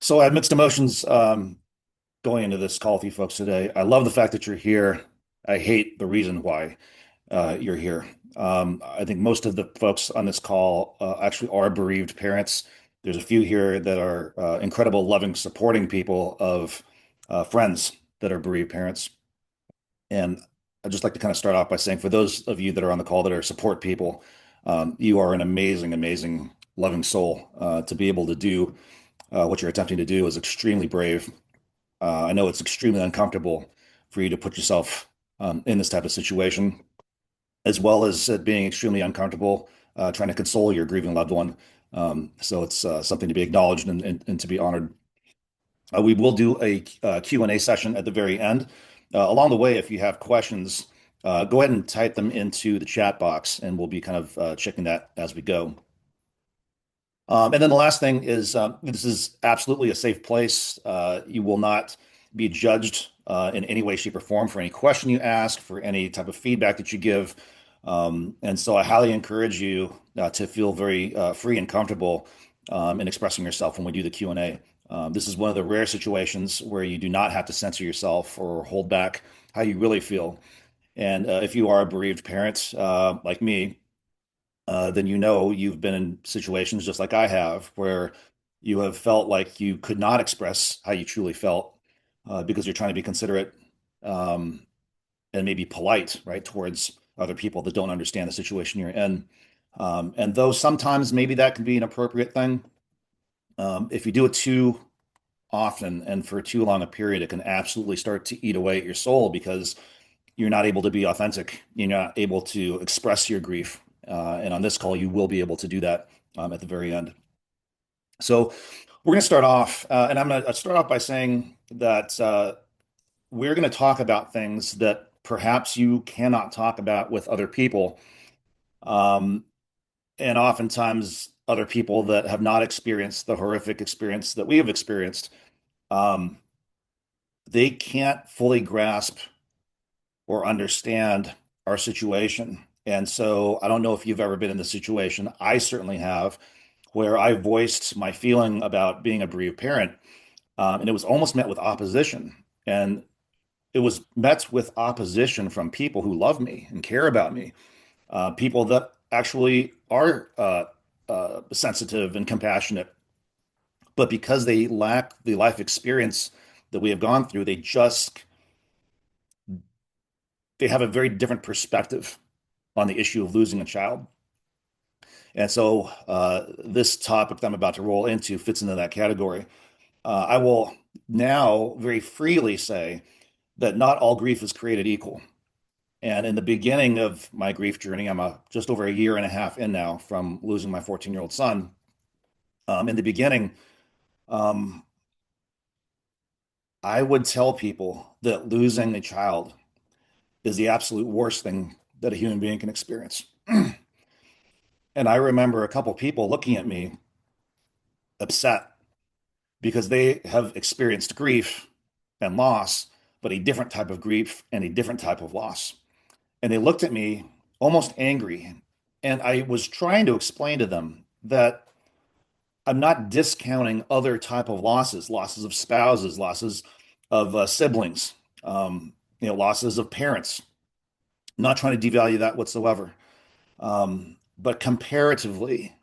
So I have mixed emotions going into this call with you folks today. I love the fact that you're here. I hate the reason why you're here. I think most of the folks on this call actually are bereaved parents. There's a few here that are incredible, loving, supporting people of friends that are bereaved parents. And I'd just like to kind of start off by saying, for those of you that are on the call that are support people, you are an amazing, amazing, loving soul. To be able to do what you're attempting to do is extremely brave. I know it's extremely uncomfortable for you to put yourself in this type of situation, as well as it being extremely uncomfortable trying to console your grieving loved one. So it's something to be acknowledged and to be honored. We will do a Q&A session at the very end. Along the way, if you have questions, go ahead and type them into the chat box, and we'll be kind of checking that as we go. And then the last thing is this is absolutely a safe place. You will not be judged in any way, shape, or form for any question you ask, for any type of feedback that you give. And so I highly encourage you to feel very free and comfortable in expressing yourself when we do the Q&A. This is one of the rare situations where you do not have to censor yourself or hold back how you really feel. And if you are a bereaved parent like me, then you know you've been in situations just like I have, where you have felt like you could not express how you truly felt because you're trying to be considerate um, and maybe polite, right, towards other people that don't understand the situation you're in. And though sometimes maybe that can be an appropriate thing, if you do it too often and for too long a period, it can absolutely start to eat away at your soul because you're not able to be authentic. You're not able to express your grief. And on this call, you will be able to do that at the very end. So we're going to start off, and I'm going to start off by saying that we're going to talk about things that perhaps you cannot talk about with other people. Um, and oftentimes, other people that have not experienced the horrific experience that we have experienced, um, they can't fully grasp or understand our situation. And so I don't know if you've ever been in this situation. I certainly have, where I voiced my feeling about being a bereaved parent, and it was almost met with opposition. And it was met with opposition from people who love me and care about me, people that actually are sensitive and compassionate. But because they lack the life experience that we have gone through, they have a very different perspective on the issue of losing a child. And so this topic that I'm about to roll into fits into that category. I will now very freely say that not all grief is created equal. And in the beginning of my grief journey, just over a year and a half in now from losing my 14-year-old son. In the beginning, um, I would tell people that losing a child is the absolute worst thing that a human being can experience. And I remember a couple people looking at me upset because they have experienced grief and loss, but a different type of grief and a different type of loss. And they looked at me almost angry. And I was trying to explain to them that I'm not discounting other type of losses, losses of spouses, losses of siblings, losses of parents. I'm not trying to devalue that whatsoever. But comparatively,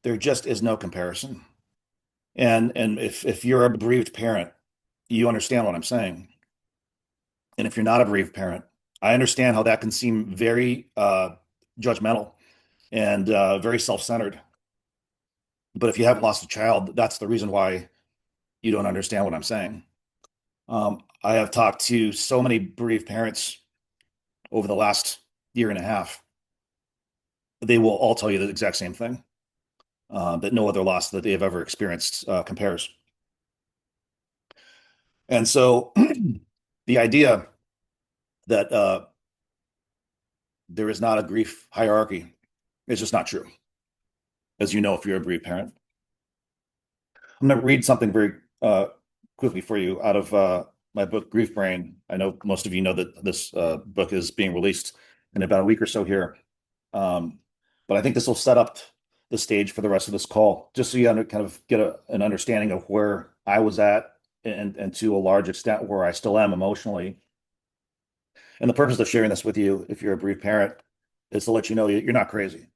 there just is no comparison. And if you're a bereaved parent, you understand what I'm saying. And if you're not a bereaved parent, I understand how that can seem very judgmental and very self-centered. But if you haven't lost a child, that's the reason why you don't understand what I'm saying. I have talked to so many bereaved parents over the last year and a half. They will all tell you the exact same thing, that no other loss that they have ever experienced compares. And so the idea that there is not a grief hierarchy is just not true, as you know, if you're a bereaved parent. I'm going to read something very quickly for you out of my book, Grief Brain. I know most of you know that this book is being released in about a week or so here. But I think this will set up the stage for the rest of this call, just so you kind of get an understanding of where I was at and to a large extent where I still am emotionally. And the purpose of sharing this with you, if you're a bereaved parent, is to let you know you're not crazy.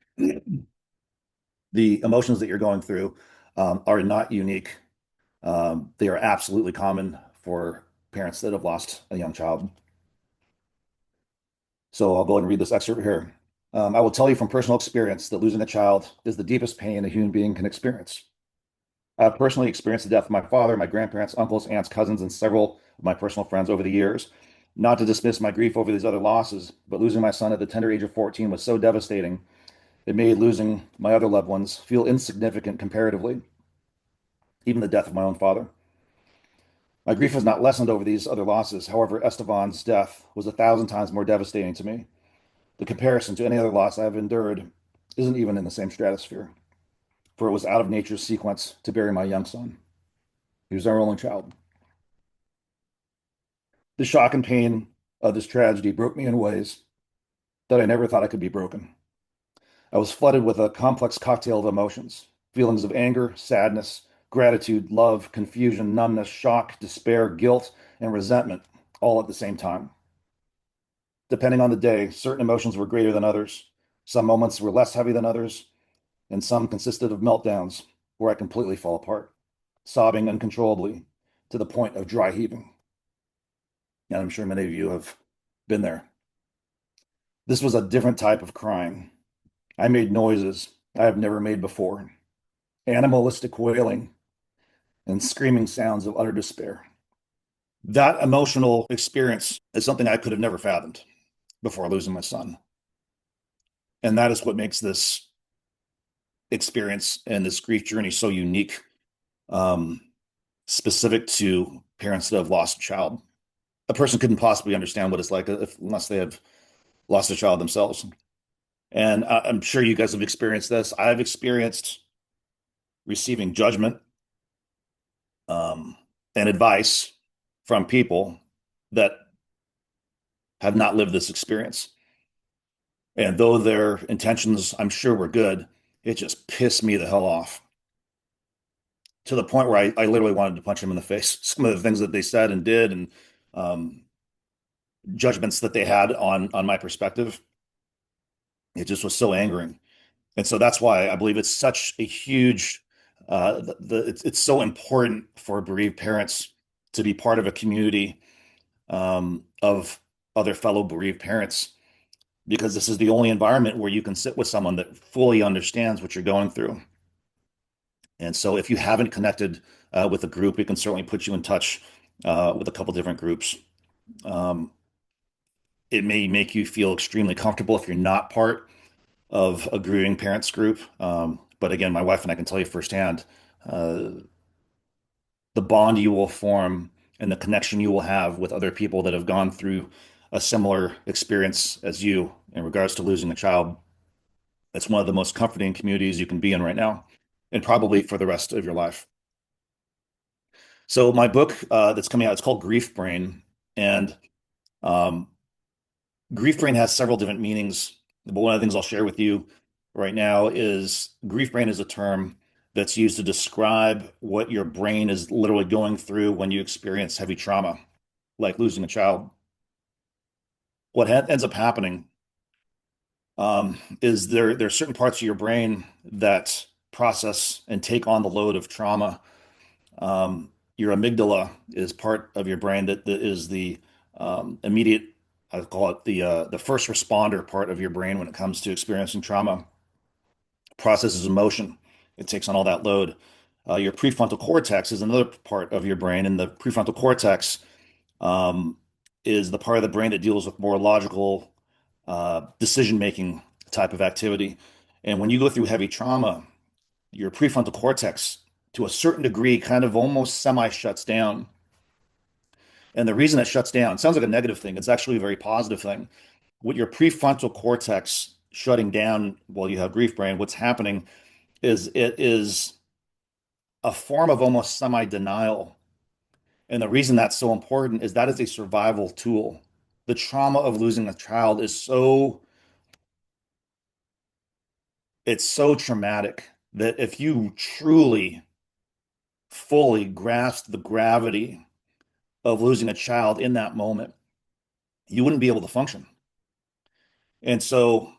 The emotions that you're going through are not unique. They are absolutely common for parents that have lost a young child. So I'll go ahead and read this excerpt here. I will tell you from personal experience that losing a child is the deepest pain a human being can experience. I've personally experienced the death of my father, my grandparents, uncles, aunts, cousins, and several of my personal friends over the years. Not to dismiss my grief over these other losses, but losing my son at the tender age of 14 was so devastating, it made losing my other loved ones feel insignificant comparatively, even the death of my own father. My grief has not lessened over these other losses. However, Estevan's death was 1,000 times more devastating to me. The comparison to any other loss I have endured isn't even in the same stratosphere, for it was out of nature's sequence to bury my young son. He was our only child. The shock and pain of this tragedy broke me in ways that I never thought I could be broken. I was flooded with a complex cocktail of emotions, feelings of anger, sadness, gratitude, love, confusion, numbness, shock, despair, guilt, and resentment, all at the same time. Depending on the day, certain emotions were greater than others. Some moments were less heavy than others, and some consisted of meltdowns where I completely fell apart, sobbing uncontrollably to the point of dry heaving. And I'm sure many of you have been there. This was a different type of crying. I made noises I have never made before, animalistic wailing and screaming sounds of utter despair. That emotional experience is something I could have never fathomed before losing my son. And that is what makes this experience and this grief journey so unique, um, specific to parents that have lost a child. A person couldn't possibly understand what it's like unless they have lost a child themselves. And I'm sure you guys have experienced this. I've experienced receiving judgment um, and advice from people that have not lived this experience. And though their intentions, I'm sure, were good, it just pissed me the hell off to the point where I literally wanted to punch him in the face. Some of the things that they said and did, and um, judgments that they had on my perspective, it just was so angering. And so that's why I believe it's such a huge, it's so important for bereaved parents to be part of a community of other fellow bereaved parents, because this is the only environment where you can sit with someone that fully understands what you're going through. And so if you haven't connected with a group, we can certainly put you in touch with a couple different groups. Um, it may make you feel extremely comfortable if you're not part of a grieving parents group. But again, my wife and I can tell you firsthand, uh, the bond you will form and the connection you will have with other people that have gone through a similar experience as you in regards to losing a child. It's one of the most comforting communities you can be in right now, and probably for the rest of your life. So my book that's coming out, it's called Grief Brain, and um, Grief Brain has several different meanings. But one of the things I'll share with you right now is grief brain is a term that's used to describe what your brain is literally going through when you experience heavy trauma, like losing a child. What ends up happening is there's certain parts of your brain that process and take on the load of trauma. Your amygdala is part of your brain that is the immediate, I call it the first responder part of your brain when it comes to experiencing trauma. Processes emotion. It takes on all that load. Your prefrontal cortex is another part of your brain, and the prefrontal cortex um, is the part of the brain that deals with more logical decision-making type of activity. And when you go through heavy trauma, your prefrontal cortex, to a certain degree, kind of almost semi shuts down. And the reason it shuts down, it sounds like a negative thing. It's actually a very positive thing. With your prefrontal cortex shutting down while you have grief brain, what's happening is it is a form of almost semi-denial. And the reason that's so important is that is a survival tool. The trauma of losing a child is so it's so traumatic that if you truly, fully grasp the gravity of losing a child in that moment, you wouldn't be able to function. And so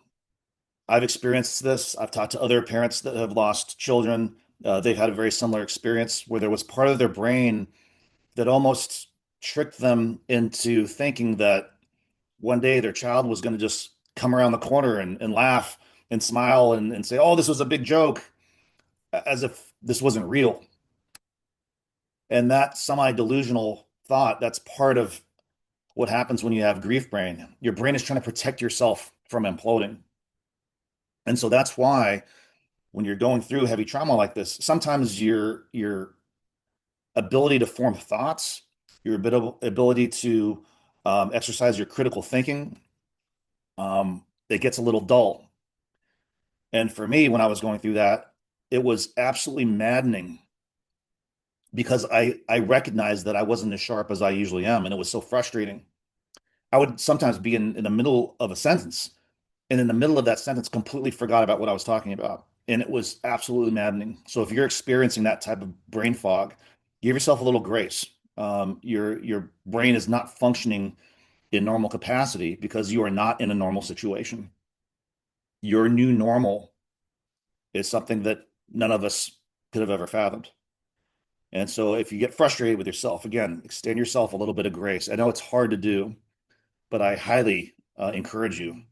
I've experienced this. I've talked to other parents that have lost children. They've had a very similar experience where there was part of their brain that almost tricked them into thinking that one day their child was going to just come around the corner and laugh and smile and say, "Oh, this was a big joke," as if this wasn't real. And that semi-delusional thought, that's part of what happens when you have grief brain. Your brain is trying to protect yourself from imploding. And so that's why when you're going through heavy trauma like this, sometimes your ability to form thoughts, your ability to exercise your critical thinking, it gets a little dull. And for me, when I was going through that, it was absolutely maddening because I recognized that I wasn't as sharp as I usually am, and it was so frustrating. I would sometimes be in the middle of a sentence, and in the middle of that sentence, completely forgot about what I was talking about, and it was absolutely maddening. So if you're experiencing that type of brain fog, give yourself a little grace. Your brain is not functioning in normal capacity because you are not in a normal situation. Your new normal is something that none of us could have ever fathomed. And so if you get frustrated with yourself, again, extend yourself a little bit of grace. I know it's hard to do, but I highly encourage you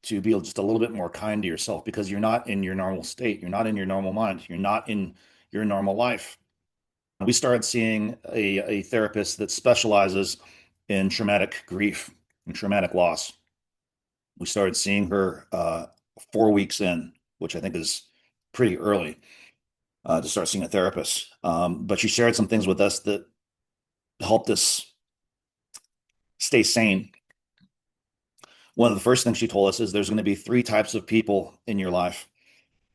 to be just a little bit more kind to yourself because you're not in your normal state. You're not in your normal mind. You're not in your normal life. We started seeing a therapist that specializes in traumatic grief and traumatic loss. We started seeing her 4 weeks in, which I think is pretty early to start seeing a therapist. But she shared some things with us that helped us stay sane. One of the first things she told us is there's going to be three types of people in your life.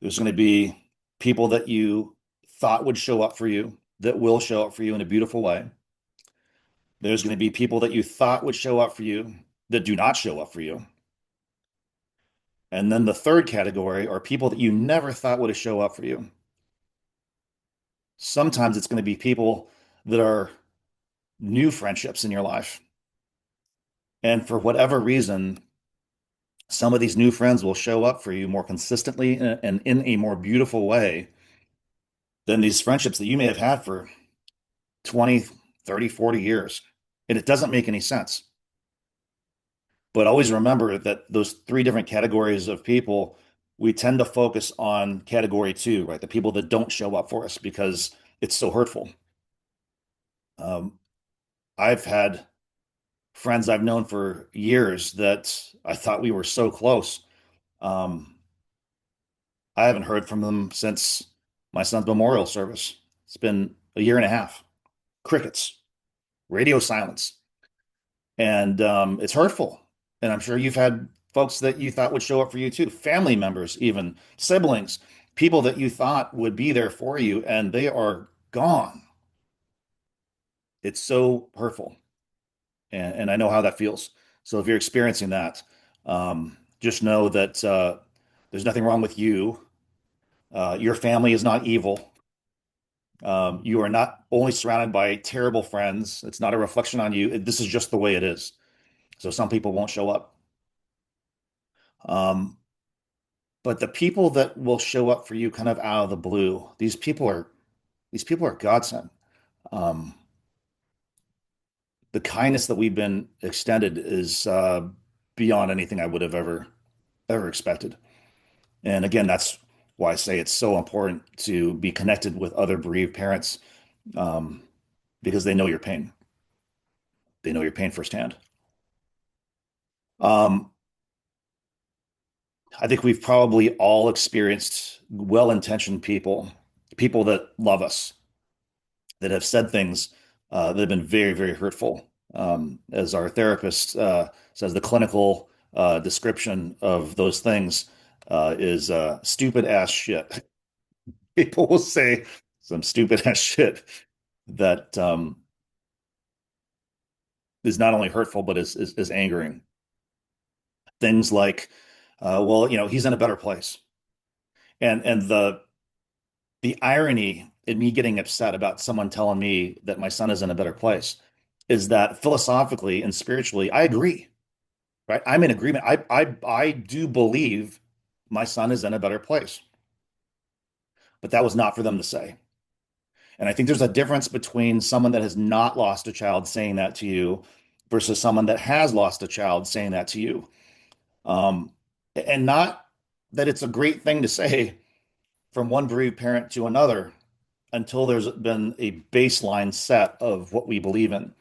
There's going to be people that you thought would show up for you, that will show up for you in a beautiful way. There's going to be people that you thought would show up for you that do not show up for you. And then the third category are people that you never thought would show up for you. Sometimes it's going to be people that are new friendships in your life. And for whatever reason, some of these new friends will show up for you more consistently and in a more beautiful way than these friendships that you may have had for 20, 30, 40 years. And it doesn't make any sense. But always remember that those three different categories of people, we tend to focus on category two, right? The people that don't show up for us because it's so hurtful. Um, I've had friends I've known for years that I thought we were so close. Um, I haven't heard from them since my son's memorial service. It's been a year and a half. Crickets, radio silence. And it's hurtful. And I'm sure you've had folks that you thought would show up for you too, family members, even siblings, people that you thought would be there for you, and they are gone. It's so hurtful. And I know how that feels. So if you're experiencing that, just know that there's nothing wrong with you. Your family is not evil. You are not only surrounded by terrible friends. It's not a reflection on you. This is just the way it is. So some people won't show up. Um, but the people that will show up for you kind of out of the blue, these people are godsend. Um, the kindness that we've been extended is beyond anything I would have ever expected. And again, that's why I say it's so important to be connected with other bereaved parents um, because they know your pain. They know your pain firsthand. Um, I think we've probably all experienced well-intentioned people, people that love us, that have said things that have been very, very hurtful. As our therapist says, the clinical description of those things is stupid ass shit. People will say some stupid ass shit that is not only hurtful but is angering. Things like, well, he's in a better place. And the irony in me getting upset about someone telling me that my son is in a better place is that philosophically and spiritually, I agree, right? I'm in agreement. I do believe my son is in a better place, but that was not for them to say. And I think there's a difference between someone that has not lost a child saying that to you versus someone that has lost a child saying that to you. Um, and not that it's a great thing to say from one bereaved parent to another until there's been a baseline set of what we believe in.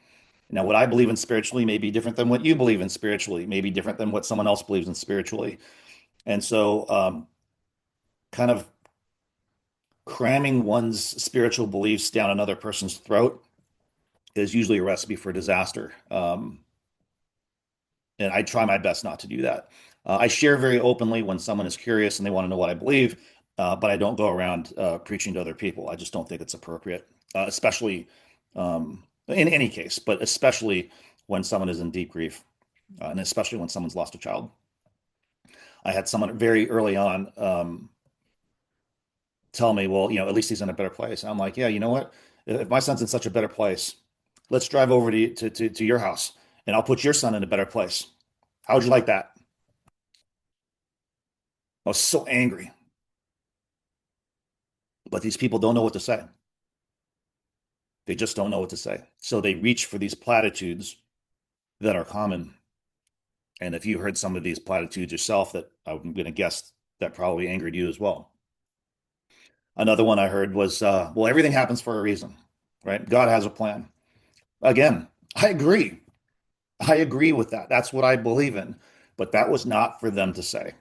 Now, what I believe in spiritually may be different than what you believe in spiritually, may be different than what someone else believes in spiritually. And so, kind of cramming one's spiritual beliefs down another person's throat is usually a recipe for disaster. And I try my best not to do that. I share very openly when someone is curious and they want to know what I believe, but I don't go around preaching to other people. I just don't think it's appropriate, especially in any case, but especially when someone is in deep grief, and especially when someone's lost a child. I had someone very early on tell me, well, at least he's in a better place. And I'm like, yeah, you know what? If my son's in such a better place, let's drive over to your house and I'll put your son in a better place. How would you like that? I was so angry, but these people don't know what to say. They just don't know what to say. So they reach for these platitudes that are common. And if you heard some of these platitudes yourself, that I'm going to guess that probably angered you as well. Another one I heard was, well, everything happens for a reason, right? God has a plan. Again, I agree. I agree with that. That's what I believe in. But that was not for them to say.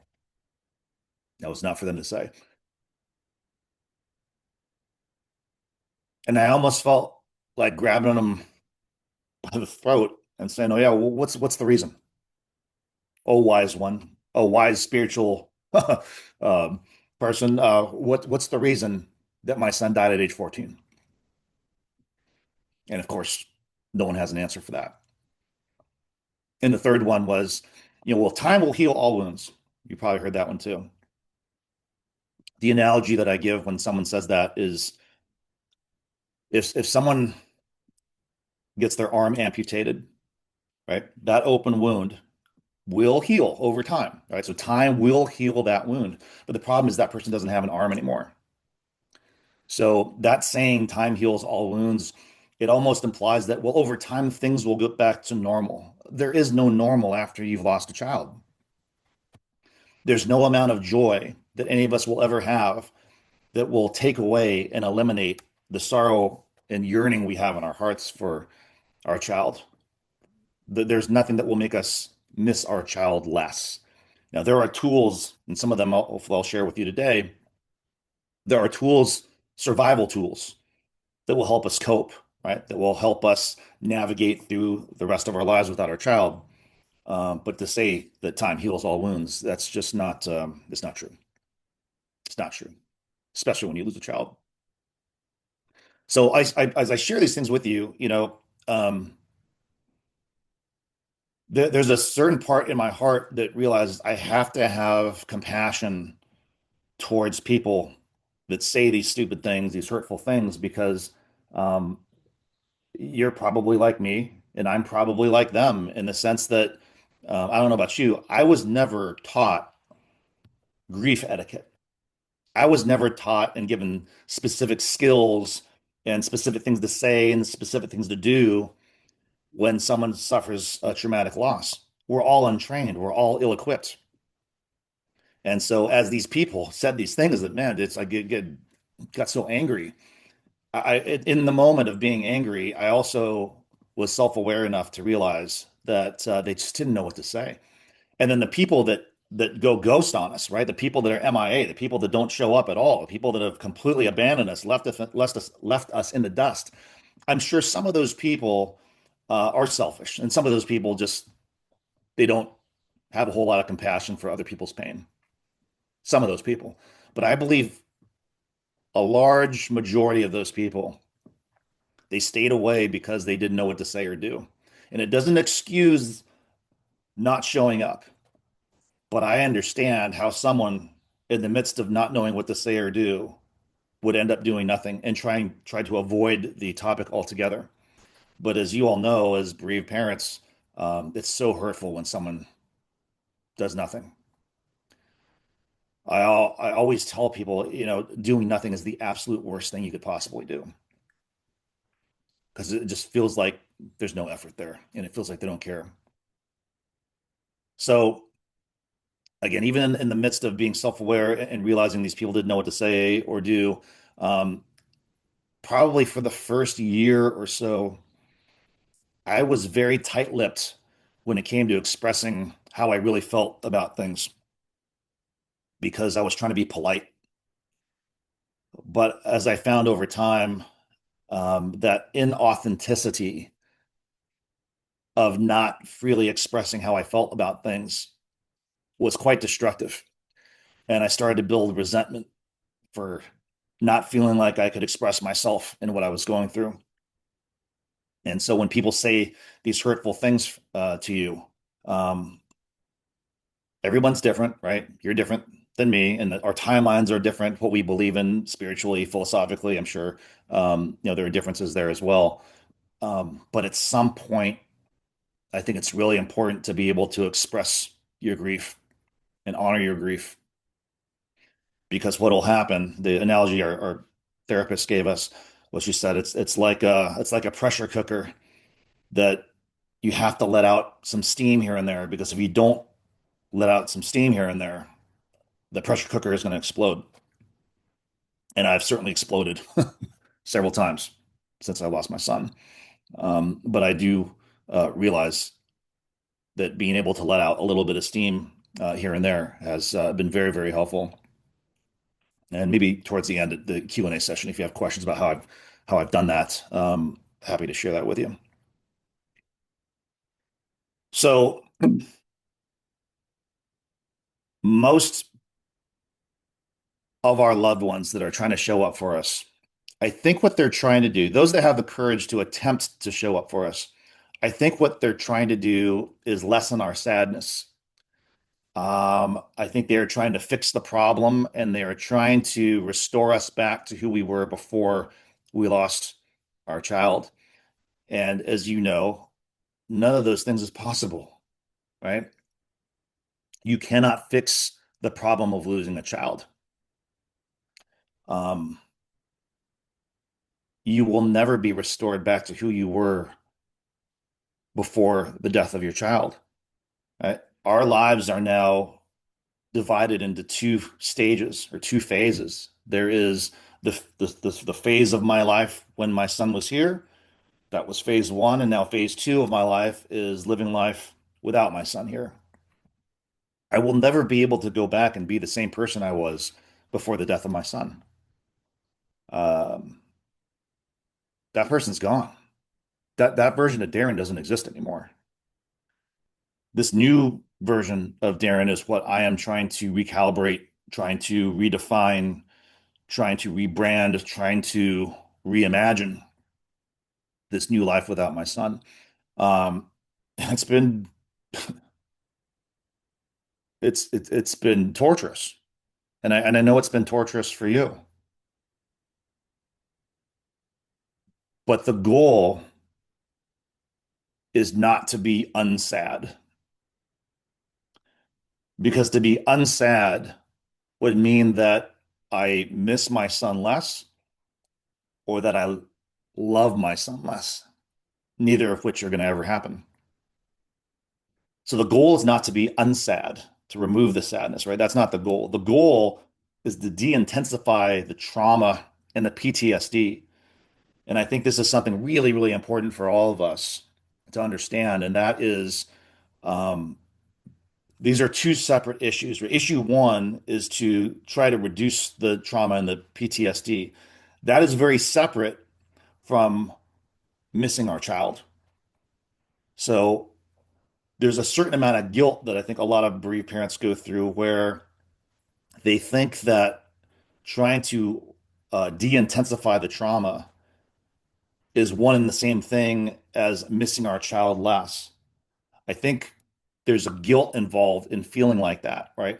That was not for them to say. And I almost felt like grabbing them by the throat and saying, "Oh yeah, well, what's the reason? Oh wise one, oh wise spiritual um, person. What's the reason that my son died at age 14?" And of course, no one has an answer for that. And the third one was, well, time will heal all wounds. You probably heard that one too. The analogy that I give when someone says that is if someone gets their arm amputated, right, that open wound will heal over time, right? So time will heal that wound. But the problem is that person doesn't have an arm anymore. So that saying time heals all wounds, it almost implies that, well, over time, things will get back to normal. There is no normal after you've lost a child. There's no amount of joy that any of us will ever have that will take away and eliminate the sorrow and yearning we have in our hearts for our child. There's nothing that will make us miss our child less. Now, there are tools, and some of them I'll share with you today. There are tools, survival tools, that will help us cope, right? That will help us navigate through the rest of our lives without our child. But to say that time heals all wounds, that's just not, it's not true. It's not true, especially when you lose a child. So as I share these things with you, there's a certain part in my heart that realizes I have to have compassion towards people that say these stupid things, these hurtful things, because um, you're probably like me, and I'm probably like them in the sense that I don't know about you, I was never taught grief etiquette. I was never taught and given specific skills and specific things to say and specific things to do when someone suffers a traumatic loss. We're all untrained, we're all ill-equipped. And so as these people said these things that, man, it's like got so angry. In the moment of being angry, I also was self-aware enough to realize that they just didn't know what to say. And then the people that go ghost on us, right? The people that are MIA, the people that don't show up at all, the people that have completely abandoned us, left us in the dust. I'm sure some of those people are selfish, and some of those people just they don't have a whole lot of compassion for other people's pain. Some of those people, but I believe a large majority of those people they stayed away because they didn't know what to say or do. And it doesn't excuse not showing up, but I understand how someone in the midst of not knowing what to say or do, would end up doing nothing and try to avoid the topic altogether. But as you all know, as bereaved parents, it's so hurtful when someone does nothing. I always tell people, doing nothing is the absolute worst thing you could possibly do because it just feels like there's no effort there and it feels like they don't care. So again, even in the midst of being self-aware and realizing these people didn't know what to say or do, um, probably for the first year or so, I was very tight-lipped when it came to expressing how I really felt about things because I was trying to be polite. But as I found over time, that inauthenticity of not freely expressing how I felt about things was quite destructive. And I started to build resentment for not feeling like I could express myself in what I was going through. And so when people say these hurtful things to you, um, everyone's different, right? You're different than me, and our timelines are different. What we believe in spiritually, philosophically, I'm sure, there are differences there as well. But at some point, I think it's really important to be able to express your grief and honor your grief because what will happen, the analogy our therapist gave us, what she said, it's like a pressure cooker that you have to let out some steam here and there because if you don't let out some steam here and there, the pressure cooker is going to explode. And I've certainly exploded several times since I lost my son. But I do realize that being able to let out a little bit of steam here and there has been very, very helpful. And maybe towards the end of the Q&A session, if you have questions about how I've done that, happy to share that with you. So most of our loved ones that are trying to show up for us, I think what they're trying to do, those that have the courage to attempt to show up for us, I think what they're trying to do is lessen our sadness. I think they are trying to fix the problem and they are trying to restore us back to who we were before we lost our child. And as you know, none of those things is possible, right? You cannot fix the problem of losing a child. Um, you will never be restored back to who you were before the death of your child, right? Our lives are now divided into two stages or two phases. There is the phase of my life when my son was here. That was phase one, and now phase two of my life is living life without my son here. I will never be able to go back and be the same person I was before the death of my son. Um, that person's gone. That version of Darren doesn't exist anymore. This new version of Darren is what I am trying to recalibrate, trying to redefine, trying to rebrand, trying to reimagine this new life without my son. Um, it's been it's been torturous, and I know it's been torturous for you. But the goal is not to be unsad, because to be unsad would mean that I miss my son less or that I love my son less, neither of which are going to ever happen. So the goal is not to be unsad, to remove the sadness, right? That's not the goal. The goal is to de-intensify the trauma and the PTSD. And I think this is something really, really important for all of us to understand. And that is, um, these are two separate issues. Issue one is to try to reduce the trauma and the PTSD. That is very separate from missing our child. So there's a certain amount of guilt that I think a lot of bereaved parents go through where they think that trying to de-intensify the trauma is one and the same thing as missing our child less. I think there's a guilt involved in feeling like that, right?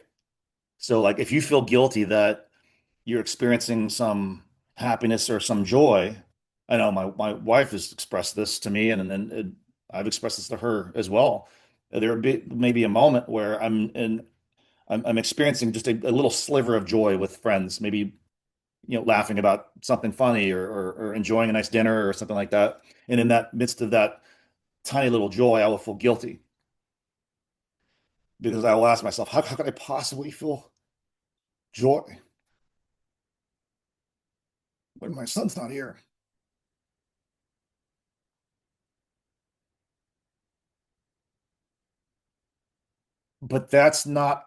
So like if you feel guilty that you're experiencing some happiness or some joy, I know my wife has expressed this to me, and I've expressed this to her as well. There would be maybe a moment where I'm experiencing just a little sliver of joy with friends, maybe laughing about something funny or enjoying a nice dinner or something like that. And in that midst of that tiny little joy, I will feel guilty because I will ask myself, how could I possibly feel joy when my son's not here? But that's not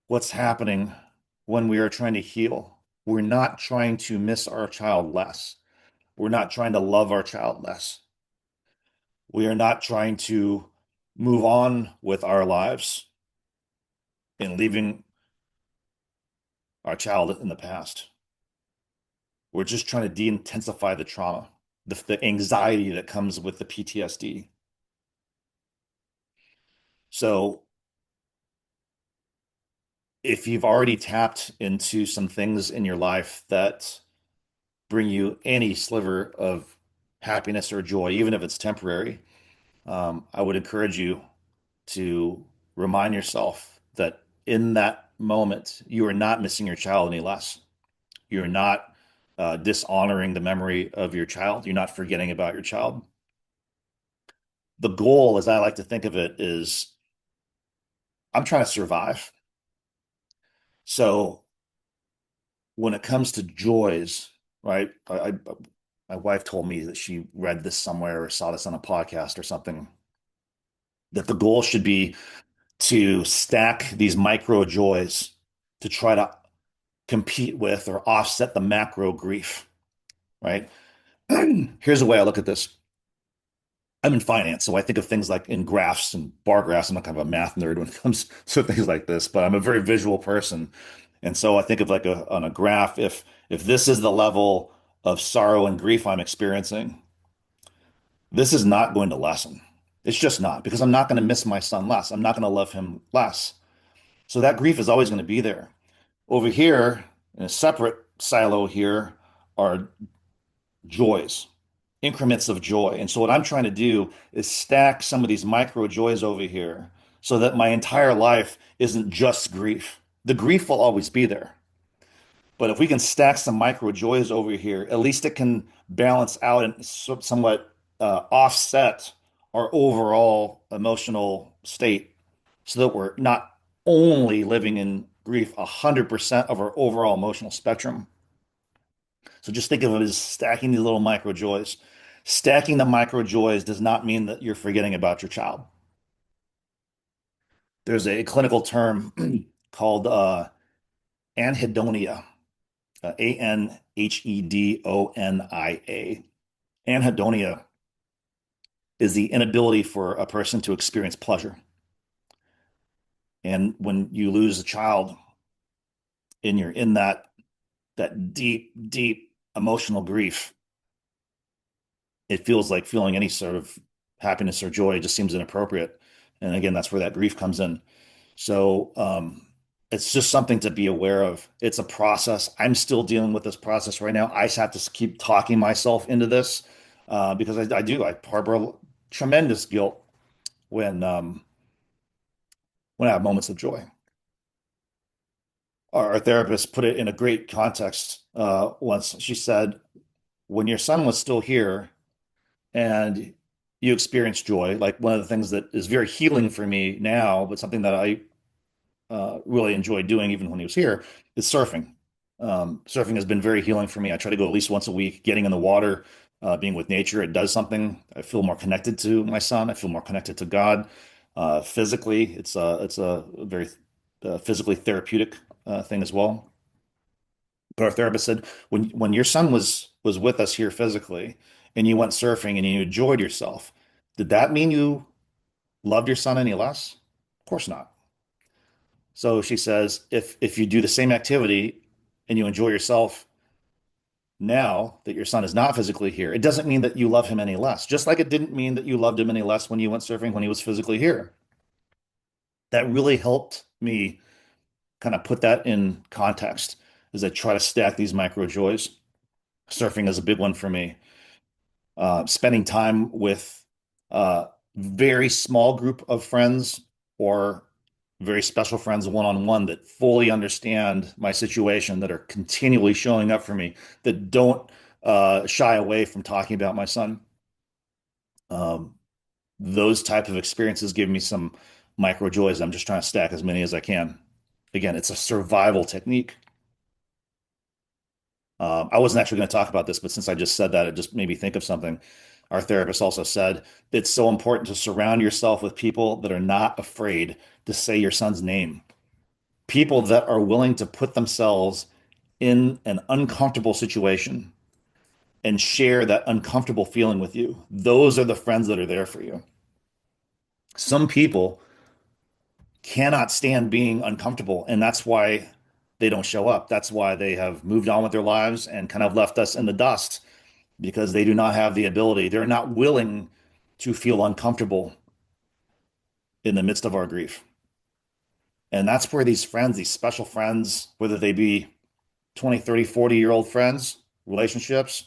what's happening when we are trying to heal. We're not trying to miss our child less. We're not trying to love our child less. We are not trying to move on with our lives and leaving our child in the past. We're just trying to de-intensify the trauma, the anxiety that comes with the PTSD. So if you've already tapped into some things in your life that bring you any sliver of happiness or joy, even if it's temporary, I would encourage you to remind yourself that in that moment, you are not missing your child any less. You're not dishonoring the memory of your child. You're not forgetting about your child. The goal, as I like to think of it, is I'm trying to survive. So when it comes to joys, right? My wife told me that she read this somewhere or saw this on a podcast or something, that the goal should be to stack these micro joys to try to compete with or offset the macro grief, right? Here's the way I look at this. I'm in finance, so I think of things like in graphs and bar graphs. I'm not kind of a math nerd when it comes to things like this, but I'm a very visual person. And so I think of like on a graph, if this is the level of sorrow and grief I'm experiencing, this is not going to lessen. It's just not because I'm not going to miss my son less. I'm not going to love him less. So that grief is always going to be there. Over here, in a separate silo here, are joys, increments of joy. And so what I'm trying to do is stack some of these micro joys over here so that my entire life isn't just grief. The grief will always be there. But if we can stack some micro joys over here, at least it can balance out and somewhat offset our overall emotional state so that we're not only living in grief 100% of our overall emotional spectrum. So just think of it as stacking these little micro joys. Stacking the micro joys does not mean that you're forgetting about your child. There's a clinical term called anhedonia, Anhedonia. Anhedonia is the inability for a person to experience pleasure. And when you lose a child and you're in that deep, deep emotional grief, it feels like feeling any sort of happiness or joy just seems inappropriate. And again, that's where that grief comes in. So it's just something to be aware of. It's a process. I'm still dealing with this process right now. I just have to keep talking myself into this because I do. I harbor tremendous guilt when um, when I have moments of joy. Our therapist put it in a great context once. She said, "When your son was still here and you experience joy, like one of the things that is very healing for me now, but something that I really enjoyed doing even when he was here, is surfing. Surfing has been very healing for me. I try to go at least once a week, getting in the water, being with nature. It does something. I feel more connected to my son. I feel more connected to God. Physically, it's a very physically therapeutic thing as well. But our therapist said, when your son was with us here physically, and you went surfing and you enjoyed yourself, did that mean you loved your son any less? Of course not. So she says, if you do the same activity and you enjoy yourself now that your son is not physically here, it doesn't mean that you love him any less. Just like it didn't mean that you loved him any less when you went surfing when he was physically here. That really helped me kind of put that in context as I try to stack these micro joys. Surfing is a big one for me. Spending time with a very small group of friends or very special friends one-on-one that fully understand my situation, that are continually showing up for me, that don't shy away from talking about my son. Um, those type of experiences give me some micro joys. I'm just trying to stack as many as I can. Again, it's a survival technique. I wasn't actually going to talk about this, but since I just said that, it just made me think of something. Our therapist also said it's so important to surround yourself with people that are not afraid to say your son's name. People that are willing to put themselves in an uncomfortable situation and share that uncomfortable feeling with you. Those are the friends that are there for you. Some people cannot stand being uncomfortable, and that's why they don't show up. That's why they have moved on with their lives and kind of left us in the dust because they do not have the ability. They're not willing to feel uncomfortable in the midst of our grief. And that's where these friends, these special friends, whether they be 20, 30, 40-year-old friends, relationships,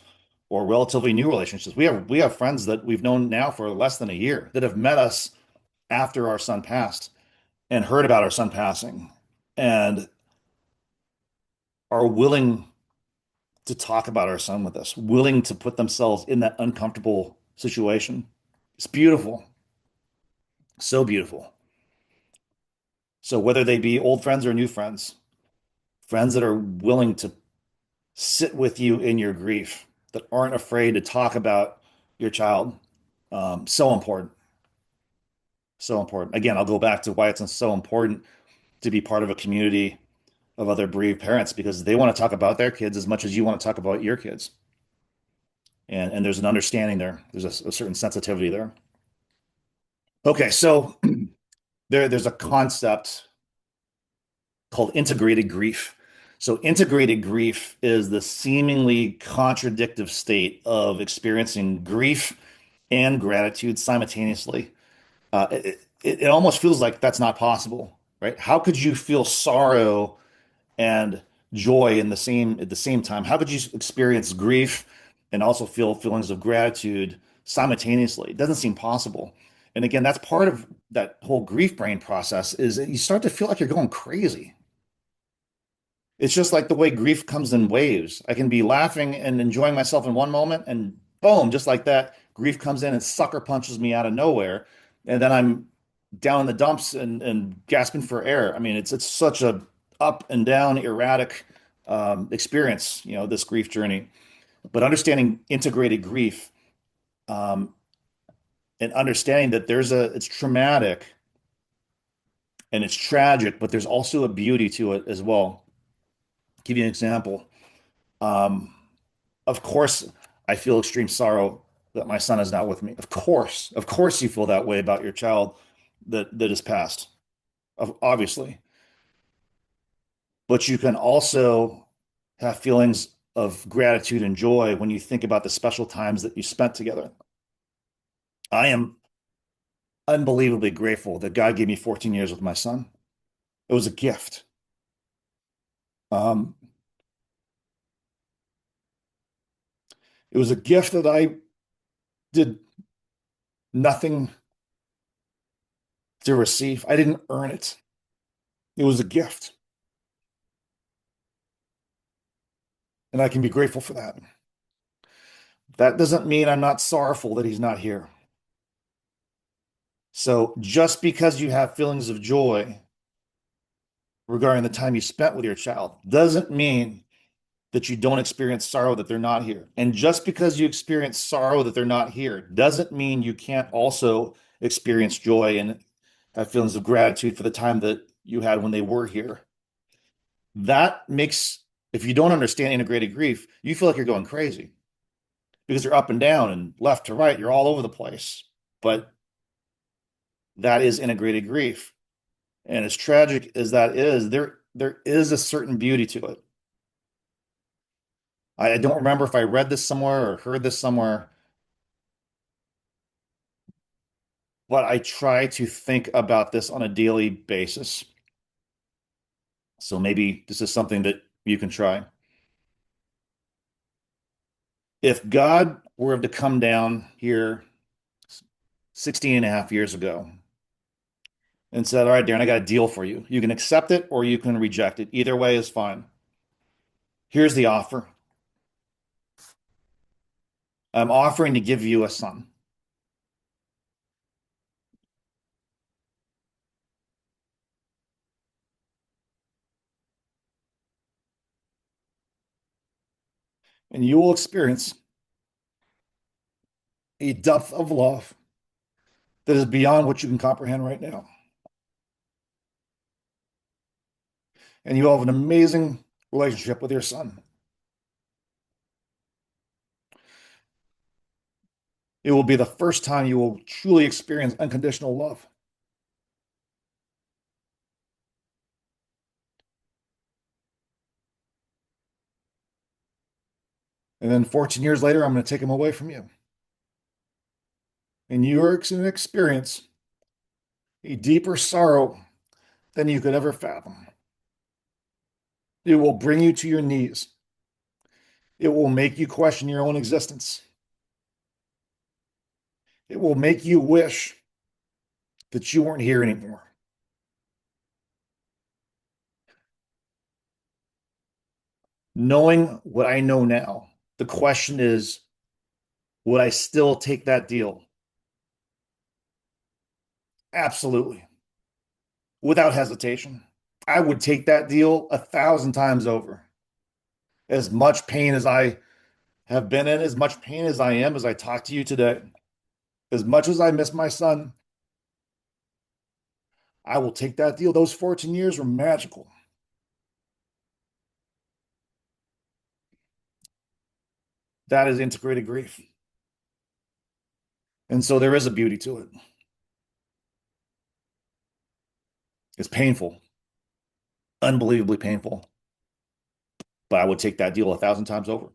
or relatively new relationships. We have friends that we've known now for less than a year that have met us after our son passed and heard about our son passing and are willing to talk about our son with us, willing to put themselves in that uncomfortable situation. It's beautiful. So beautiful. So whether they be old friends or new friends, friends that are willing to sit with you in your grief, that aren't afraid to talk about your child, so important. So important. Again, I'll go back to why it's so important to be part of a community of other bereaved parents because they want to talk about their kids as much as you want to talk about your kids. And there's an understanding there. There's a certain sensitivity there. Okay, so there's a concept called integrated grief. So, integrated grief is the seemingly contradictive state of experiencing grief and gratitude simultaneously. It almost feels like that's not possible, right? How could you feel sorrow and joy in the same at the same time? How could you experience grief and also feel feelings of gratitude simultaneously? It doesn't seem possible. And again, that's part of that whole grief brain process is that you start to feel like you're going crazy. It's just like the way grief comes in waves. I can be laughing and enjoying myself in one moment, and boom, just like that, grief comes in and sucker punches me out of nowhere. And then I'm down in the dumps and gasping for air. I mean, it's such a up and down, erratic experience, this grief journey. But understanding integrated grief um, and understanding that it's traumatic and it's tragic, but there's also a beauty to it as well. Give you an example. Um, Of course, I feel extreme sorrow that my son is not with me. Of course, you feel that way about your child that has passed, obviously. But you can also have feelings of gratitude and joy when you think about the special times that you spent together. I am unbelievably grateful that God gave me 14 years with my son. It was a gift. Um, it was a gift that I did nothing to receive. I didn't earn it. It was a gift, and I can be grateful for that. That doesn't mean I'm not sorrowful that he's not here. So just because you have feelings of joy regarding the time you spent with your child doesn't mean that you don't experience sorrow that they're not here. And just because you experience sorrow that they're not here doesn't mean you can't also experience joy and have feelings of gratitude for the time that you had when they were here. That makes, if you don't understand integrated grief, you feel like you're going crazy because you're up and down and left to right. You're all over the place. But that is integrated grief. And as tragic as that is, there is a certain beauty to it. I don't remember if I read this somewhere or heard this somewhere, but I try to think about this on a daily basis. So maybe this is something that you can try. If God were to come down here 16 and a half years ago and said, all right, Darren, I got a deal for you. You can accept it or you can reject it. Either way is fine. Here's the offer. I'm offering to give you a son, and you will experience a depth of love that is beyond what you can comprehend right now. And you have an amazing relationship with your son. It will be the first time you will truly experience unconditional love. And then 14 years later, I'm going to take him away from you. And you are going to experience a deeper sorrow than you could ever fathom. It will bring you to your knees. It will make you question your own existence. It will make you wish that you weren't here anymore. Knowing what I know now, the question is, would I still take that deal? Absolutely. Without hesitation. I would take that deal 1,000 times over. As much pain as I have been in, as much pain as I am as I talk to you today, as much as I miss my son, I will take that deal. Those 14 years were magical. That is integrated grief. And so there is a beauty to it. It's painful, unbelievably painful, but I would take that deal 1,000 times over.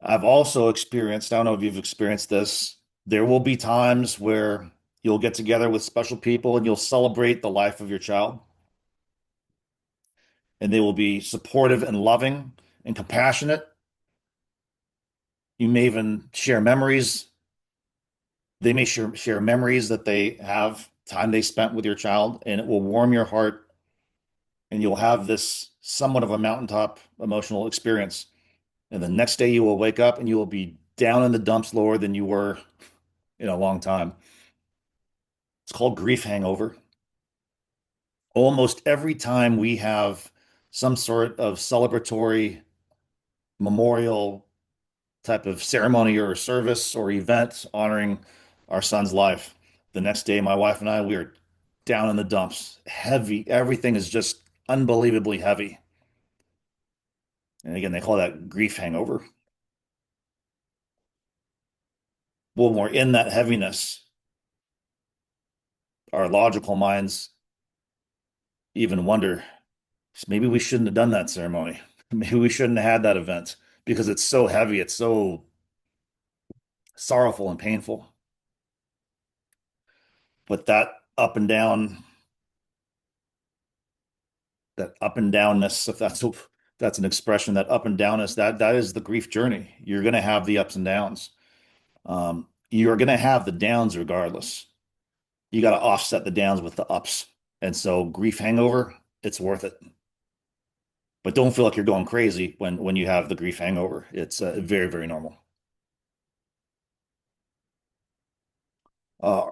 I've also experienced, I don't know if you've experienced this, there will be times where you'll get together with special people and you'll celebrate the life of your child, and they will be supportive and loving and compassionate. You may even share memories. They may share memories that they have, time they spent with your child, and it will warm your heart, and you'll have this somewhat of a mountaintop emotional experience. And the next day you will wake up and you will be down in the dumps lower than you were in a long time. It's called grief hangover. Almost every time we have some sort of celebratory memorial type of ceremony or service or event honoring our son's life, the next day, my wife and I, we are down in the dumps, heavy. Everything is just unbelievably heavy. And again, they call that grief hangover. When we're in that heaviness, our logical minds even wonder, maybe we shouldn't have done that ceremony. Maybe we shouldn't have had that event because it's so heavy, it's so sorrowful and painful. But that up and downness, if that's an expression, that up and downness, that is the grief journey. You're going to have the ups and downs. You're going to have the downs regardless. You got to offset the downs with the ups. And so grief hangover, it's worth it. But don't feel like you're going crazy when you have the grief hangover. It's very, very normal. Uh,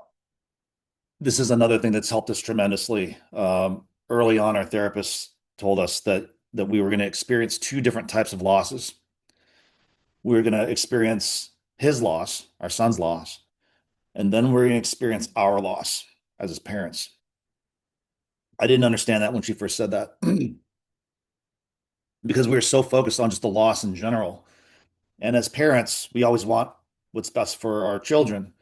this is another thing that's helped us tremendously. Early on, our therapist told us that we were going to experience two different types of losses. We were going to experience his loss, our son's loss, and then we're going to experience our loss as his parents. I didn't understand that when she first said that because we were so focused on just the loss in general. And as parents, we always want what's best for our children.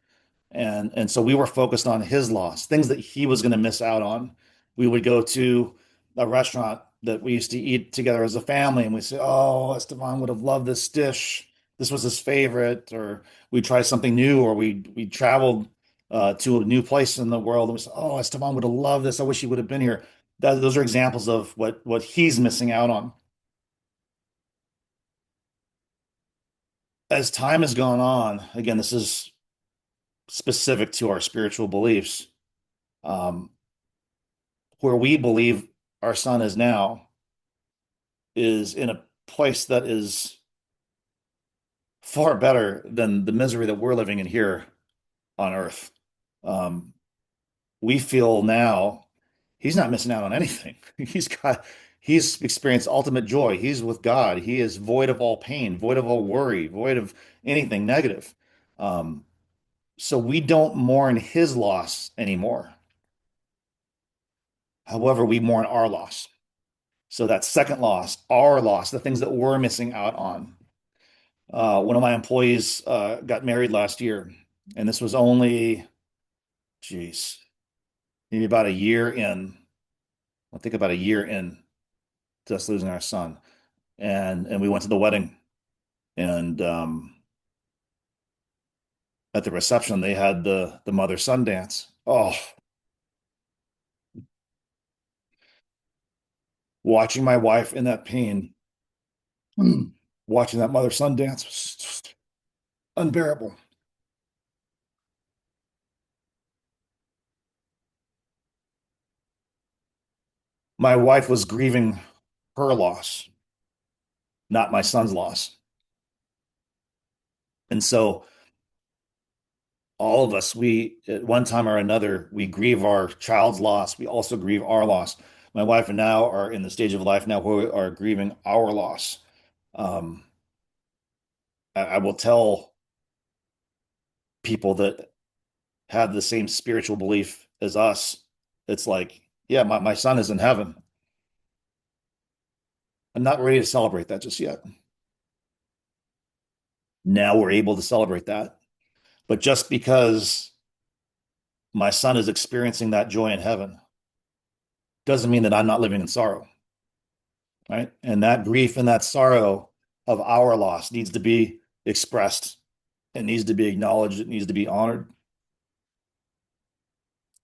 And so we were focused on his loss, things that he was going to miss out on. We would go to a restaurant that we used to eat together as a family, and we say, "Oh, Estevan would have loved this dish. This was his favorite." Or we try something new, or we traveled to a new place in the world, and we said, "Oh, Estevan would have loved this. I wish he would have been here." those are examples of what he's missing out on. As time has gone on, again, this is specific to our spiritual beliefs, um, where we believe our son is now is in a place that is far better than the misery that we're living in here on earth. Um, we feel now he's not missing out on anything. He's experienced ultimate joy. He's with God. He is void of all pain, void of all worry, void of anything negative. Um, so we don't mourn his loss anymore. However, we mourn our loss. So that second loss, our loss, the things that we're missing out on. One of my employees got married last year, and this was only, geez, maybe about a year in. I think about a year in to us losing our son, and we went to the wedding, and at the reception they had the mother son dance. Oh, watching my wife in that pain, watching that mother son dance was just unbearable. My wife was grieving her loss, not my son's loss. And so all of us, we at one time or another, we grieve our child's loss. We also grieve our loss. My wife and now are in the stage of life now where we are grieving our loss. Um, I will tell people that have the same spiritual belief as us. It's like, yeah, my son is in heaven. I'm not ready to celebrate that just yet. Now we're able to celebrate that. But just because my son is experiencing that joy in heaven doesn't mean that I'm not living in sorrow, right? And that grief and that sorrow of our loss needs to be expressed. It needs to be acknowledged. It needs to be honored.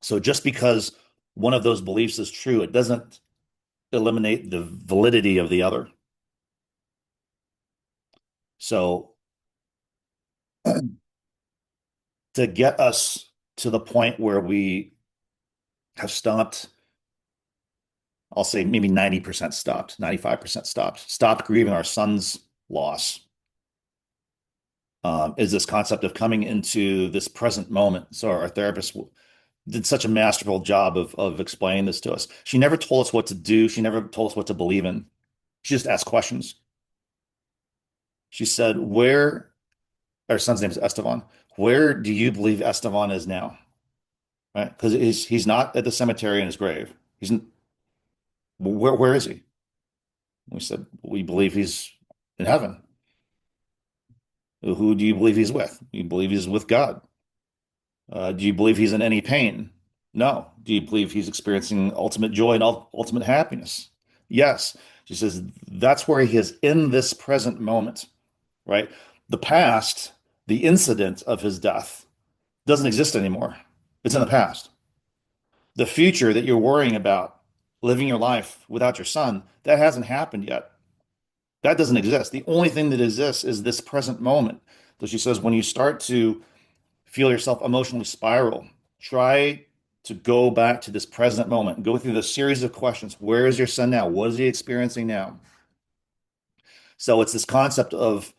So just because one of those beliefs is true, it doesn't eliminate the validity of the other. So to get us to the point where we have stopped, I'll say maybe 90% stopped, 95% stopped grieving our son's loss, is this concept of coming into this present moment. So our therapist did such a masterful job of explaining this to us. She never told us what to do. She never told us what to believe in. She just asked questions. She said, where, our son's name is Estevan, where do you believe Estevan is now? Right? Because he's not at the cemetery in his grave. He's where is he? We said, we believe he's in heaven. Who do you believe he's with? You believe he's with God. Do you believe he's in any pain? No. Do you believe he's experiencing ultimate joy and ultimate happiness? Yes. She says that's where he is in this present moment, right? The past, the incident of his death, doesn't exist anymore. It's in the past. The future that you're worrying about, living your life without your son, that hasn't happened yet. That doesn't exist. The only thing that exists is this present moment. So she says, when you start to feel yourself emotionally spiral, try to go back to this present moment. Go through the series of questions. Where is your son now? What is he experiencing now? So it's this concept of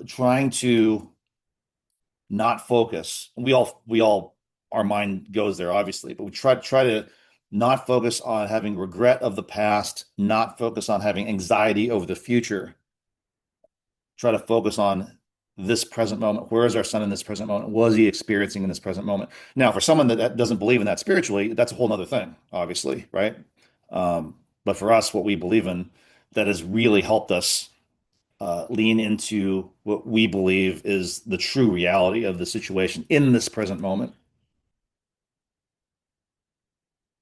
trying to not focus. We all our mind goes there, obviously, but we try to not focus on having regret of the past, not focus on having anxiety over the future. Try to focus on this present moment. Where is our son in this present moment? What is he experiencing in this present moment? Now, for someone that doesn't believe in that spiritually, that's a whole other thing, obviously, right? But for us, what we believe in, that has really helped us lean into what we believe is the true reality of the situation in this present moment.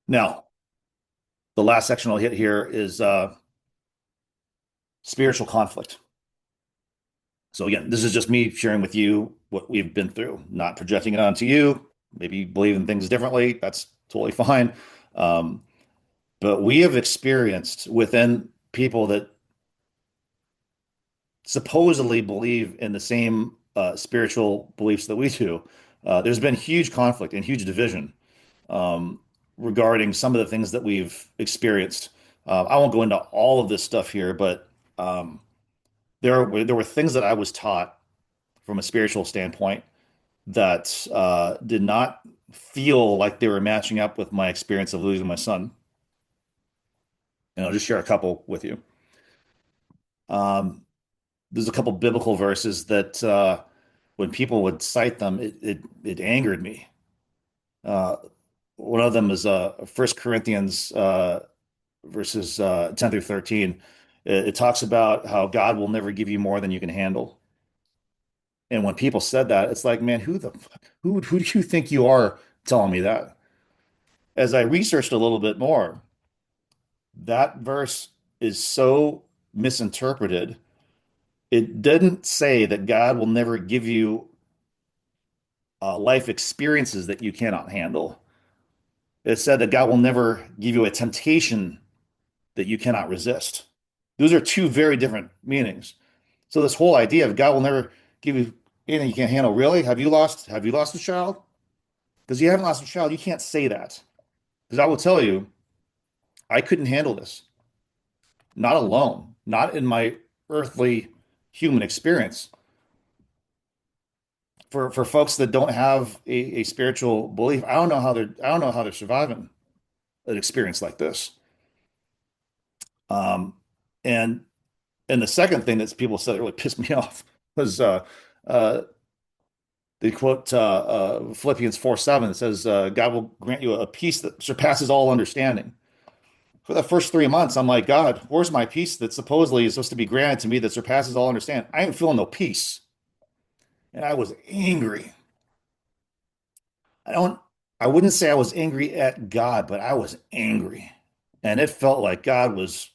Now, the last section I'll hit here is spiritual conflict. So again, this is just me sharing with you what we've been through, not projecting it onto you. Maybe you believe in things differently. That's totally fine. Um, But we have experienced within people that supposedly believe in the same spiritual beliefs that we do. There's been huge conflict and huge division um, regarding some of the things that we've experienced. I won't go into all of this stuff here, but um, there were things that I was taught from a spiritual standpoint that did not feel like they were matching up with my experience of losing my son. And I'll just share a couple with you. Um, there's a couple biblical verses that when people would cite them, it angered me. Uh, one of them is 1 Corinthians verses 10 through 13. It talks about how God will never give you more than you can handle. And when people said that, it's like, man, who do you think you are telling me that? As I researched a little bit more, that verse is so misinterpreted. It didn't say that God will never give you life experiences that you cannot handle. It said that God will never give you a temptation that you cannot resist. Those are two very different meanings. So this whole idea of God will never give you anything you can't handle, really? Have you lost a child? Because you haven't lost a child, you can't say that. Because I will tell you, I couldn't handle this. Not alone, not in my earthly human experience. For folks that don't have a spiritual belief, I don't know how they're surviving an experience like this. Um, and and the second thing that people said that really pissed me off was uh, they quote Philippians 4:7. It says, God will grant you a peace that surpasses all understanding. For the first 3 months, I'm like, God, where's my peace that supposedly is supposed to be granted to me that surpasses all understanding? I ain't feeling no peace. And I was angry. I don't, I wouldn't say I was angry at God, but I was angry. And it felt like God was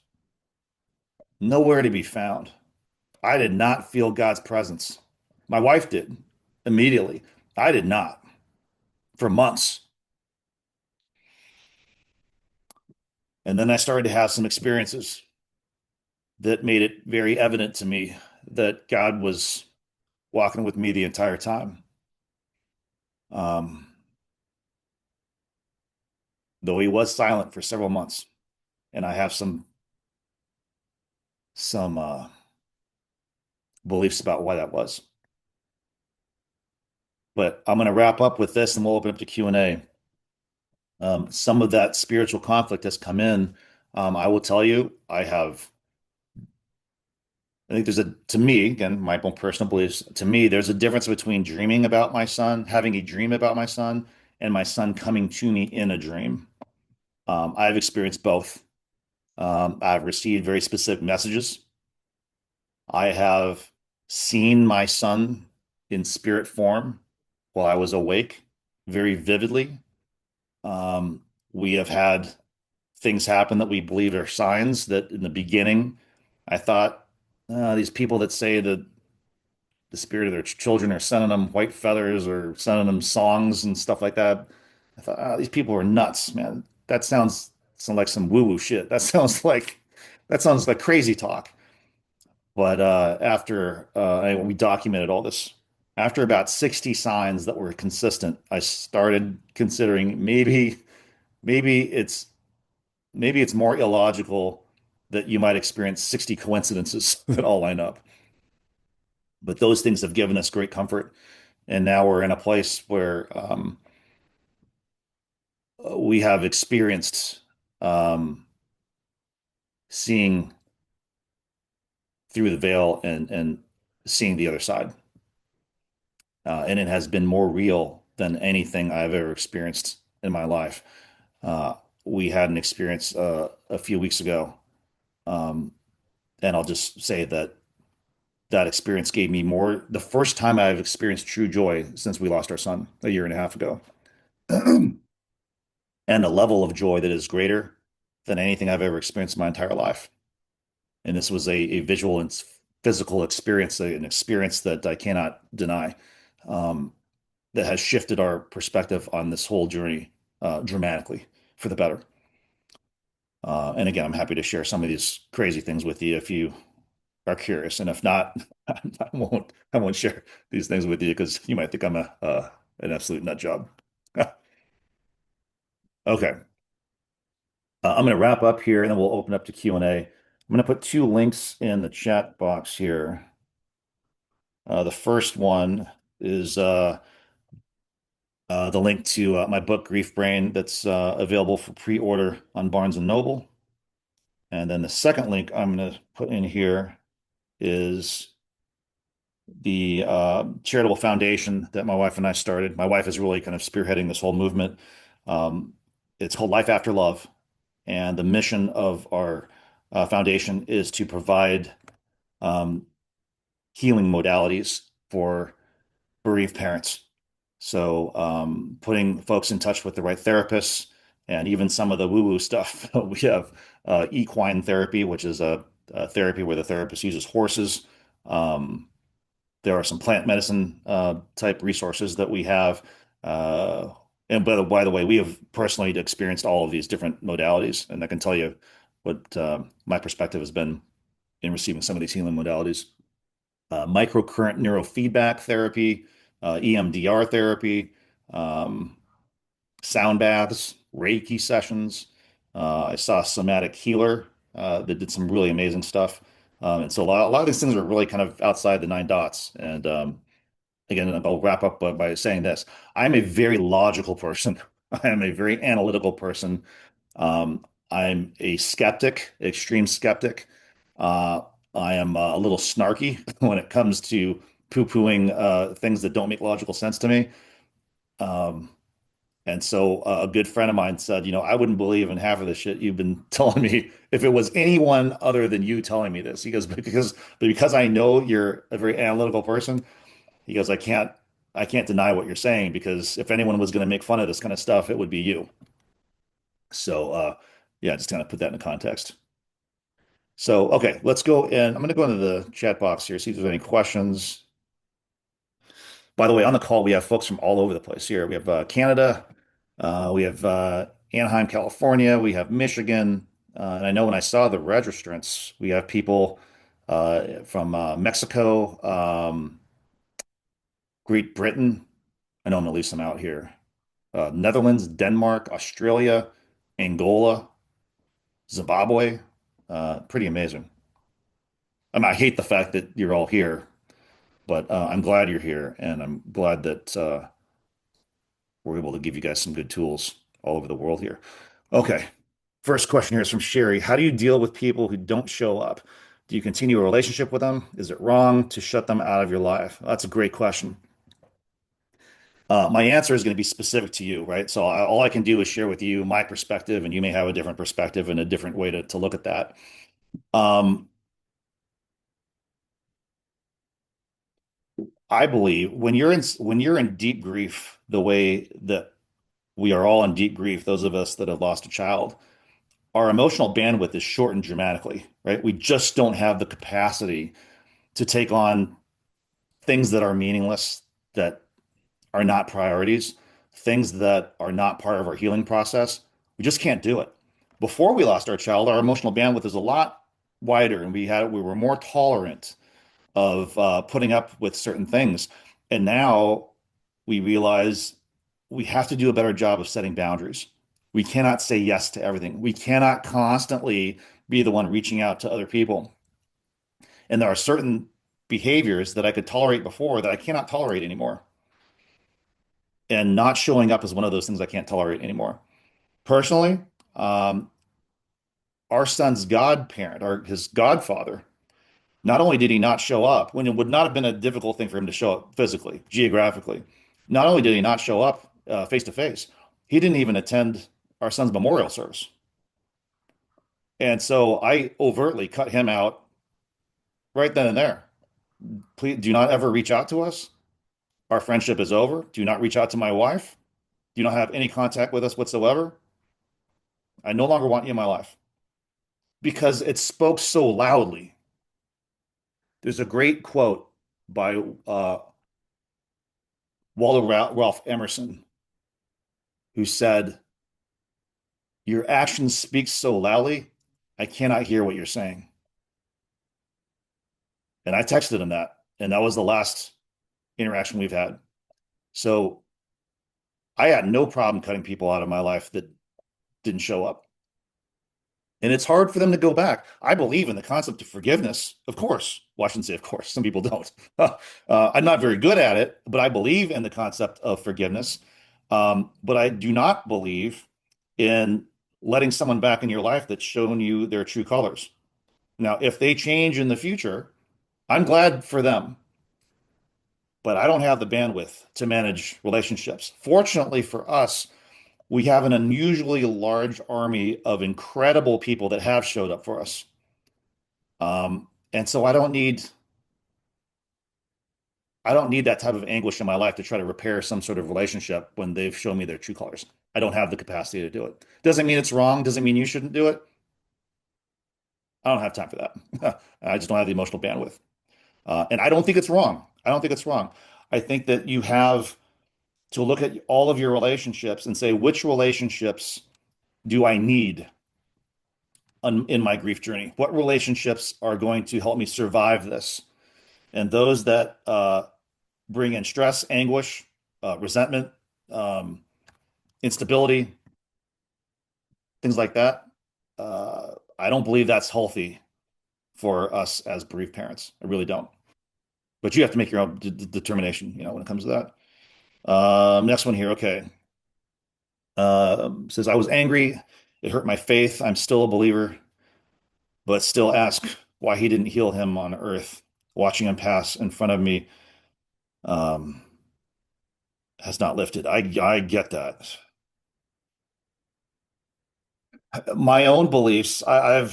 nowhere to be found. I did not feel God's presence. My wife did immediately. I did not for months. And then I started to have some experiences that made it very evident to me that God was walking with me the entire time. Um, though he was silent for several months. And I have some beliefs about why that was. But I'm going to wrap up with this and we'll open up to Q&A. Some of that spiritual conflict has come in. I will tell you, I think to me, again, my own personal beliefs, to me, there's a difference between dreaming about my son, having a dream about my son, and my son coming to me in a dream. I've experienced both. I've received very specific messages. I have seen my son in spirit form while I was awake very vividly. We have had things happen that we believe are signs that in the beginning, I thought these people that say that the spirit of their children are sending them white feathers or sending them songs and stuff like that. I thought, these people are nuts, man. That sounds like some woo-woo shit. That sounds like crazy talk. But after we documented all this, after about 60 signs that were consistent, I started considering maybe it's maybe it's more illogical that you might experience 60 coincidences that all line up. But those things have given us great comfort. And now we're in a place where we have experienced um, seeing through the veil and seeing the other side. And it has been more real than anything I've ever experienced in my life. Uh, we had an experience a few weeks ago, um, and I'll just say that that experience gave me more, the first time I've experienced true joy since we lost our son a year and a half ago, and a level of joy that is greater than anything I've ever experienced in my entire life. And this was a visual and physical experience, an experience that I cannot deny. Um, that has shifted our perspective on this whole journey dramatically for the better. And again, I'm happy to share some of these crazy things with you if you are curious. And if not, I won't share these things with you because you might think I'm a an absolute nut job. Okay. I'm going to wrap up here and then we'll open up to Q&A. I'm going to put two links in the chat box here. The first one is the link to my book, Grief Brain, that's available for pre-order on Barnes and Noble. And then the second link I'm going to put in here is the charitable foundation that my wife and I started. My wife is really kind of spearheading this whole movement. Um, it's called Life After Love. And the mission of our foundation is to provide um, healing modalities for bereaved parents. So, putting folks in touch with the right therapists and even some of the woo-woo stuff. We have equine therapy, which is a therapy where the therapist uses horses. Um, there are some plant medicine type resources that we have. Uh, and by the way, we have personally experienced all of these different modalities, and I can tell you what my perspective has been in receiving some of these healing modalities. Microcurrent neurofeedback therapy, EMDR therapy, um, sound baths, Reiki sessions. I saw a somatic healer that did some really amazing stuff. And so a lot of these things are really kind of outside the nine dots. And again, I'll wrap up by saying this. I'm a very logical person. I am a very analytical person. I'm a skeptic, extreme skeptic. Uh, I am a little snarky when it comes to poo-pooing things that don't make logical sense to me. Um, and so a good friend of mine said, I wouldn't believe in half of the shit you've been telling me if it was anyone other than you telling me this. He goes, because I know you're a very analytical person. He goes, I can't deny what you're saying because if anyone was going to make fun of this kind of stuff, it would be you. So yeah, just kind of put that in context. So okay, let's go and I'm going to go into the chat box here, see if there's any questions. By the way, on the call, we have folks from all over the place here. We have Canada, we have Anaheim, California, we have Michigan, and I know when I saw the registrants, we have people from Mexico, Great Britain. I know I'm going to leave some out here. Netherlands, Denmark, Australia, Angola, Zimbabwe. Pretty amazing. I mean, I hate the fact that you're all here, but I'm glad you're here, and I'm glad that we're able to give you guys some good tools all over the world here. Okay. First question here is from Sherry. How do you deal with people who don't show up? Do you continue a relationship with them? Is it wrong to shut them out of your life? That's a great question. My answer is going to be specific to you, right? So all I can do is share with you my perspective, and you may have a different perspective and a different way to look at that. Um, I believe when you're in deep grief, the way that we are all in deep grief, those of us that have lost a child, our emotional bandwidth is shortened dramatically, right? We just don't have the capacity to take on things that are meaningless, that are not priorities, things that are not part of our healing process. We just can't do it. Before we lost our child, our emotional bandwidth is a lot wider, and we were more tolerant of putting up with certain things. And now we realize we have to do a better job of setting boundaries. We cannot say yes to everything. We cannot constantly be the one reaching out to other people. And there are certain behaviors that I could tolerate before that I cannot tolerate anymore. And not showing up is one of those things I can't tolerate anymore. Personally, um, our son's godparent, or his godfather, not only did he not show up, when it would not have been a difficult thing for him to show up physically, geographically, not only did he not show up face to face, he didn't even attend our son's memorial service. And so I overtly cut him out right then and there. Please do not ever reach out to us. Our friendship is over. Do not reach out to my wife. Do not have any contact with us whatsoever. I no longer want you in my life because it spoke so loudly. There's a great quote by Walter Ralph Emerson who said, Your actions speak so loudly, I cannot hear what you're saying. And I texted him that, and that was the last interaction we've had. So I had no problem cutting people out of my life that didn't show up. And it's hard for them to go back. I believe in the concept of forgiveness, of course. Well, I shouldn't say of course. Some people don't. I'm not very good at it, but I believe in the concept of forgiveness. But I do not believe in letting someone back in your life that's shown you their true colors. Now, if they change in the future, I'm glad for them, but I don't have the bandwidth to manage relationships. Fortunately for us, we have an unusually large army of incredible people that have showed up for us. And so I don't need that type of anguish in my life to try to repair some sort of relationship when they've shown me their true colors. I don't have the capacity to do it. Doesn't mean it's wrong, doesn't mean you shouldn't do it. I don't have time for that. I just don't have the emotional bandwidth. And I don't think it's wrong. I don't think it's wrong. I think that you have to look at all of your relationships and say, which relationships do I need in my grief journey? What relationships are going to help me survive this? And those that bring in stress, anguish, resentment, um, instability, things like that, I don't believe that's healthy for us as bereaved parents. I really don't. But you have to make your own determination, when it comes to that. Next one here. Okay. Says, I was angry. It hurt my faith. I'm still a believer, but still ask why he didn't heal him on earth. Watching him pass in front of me um, has not lifted. I get that. My own beliefs, I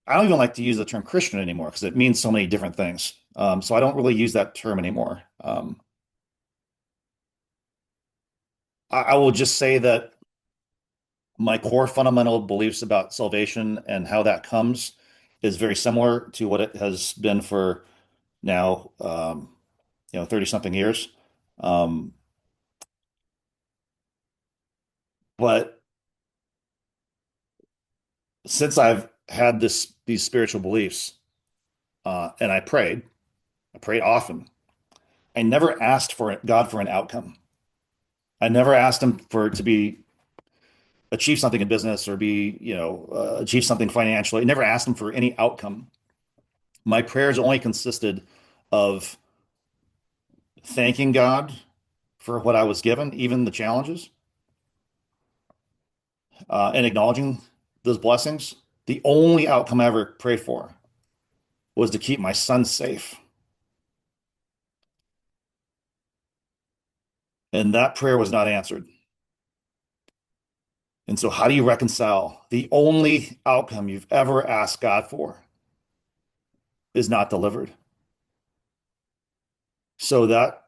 don't even like to use the term Christian anymore because it means so many different things. So I don't really use that term anymore. I will just say that my core fundamental beliefs about salvation and how that comes is very similar to what it has been for now, 30 something years. Um, but since I've had these spiritual beliefs, and I prayed often. I never asked for God for an outcome. I never asked him for to be achieve something in business or achieve something financially. I never asked him for any outcome. My prayers only consisted of thanking God for what I was given, even the challenges, and acknowledging those blessings. The only outcome I ever prayed for was to keep my son safe. And that prayer was not answered. And so, how do you reconcile the only outcome you've ever asked God for is not delivered? So, that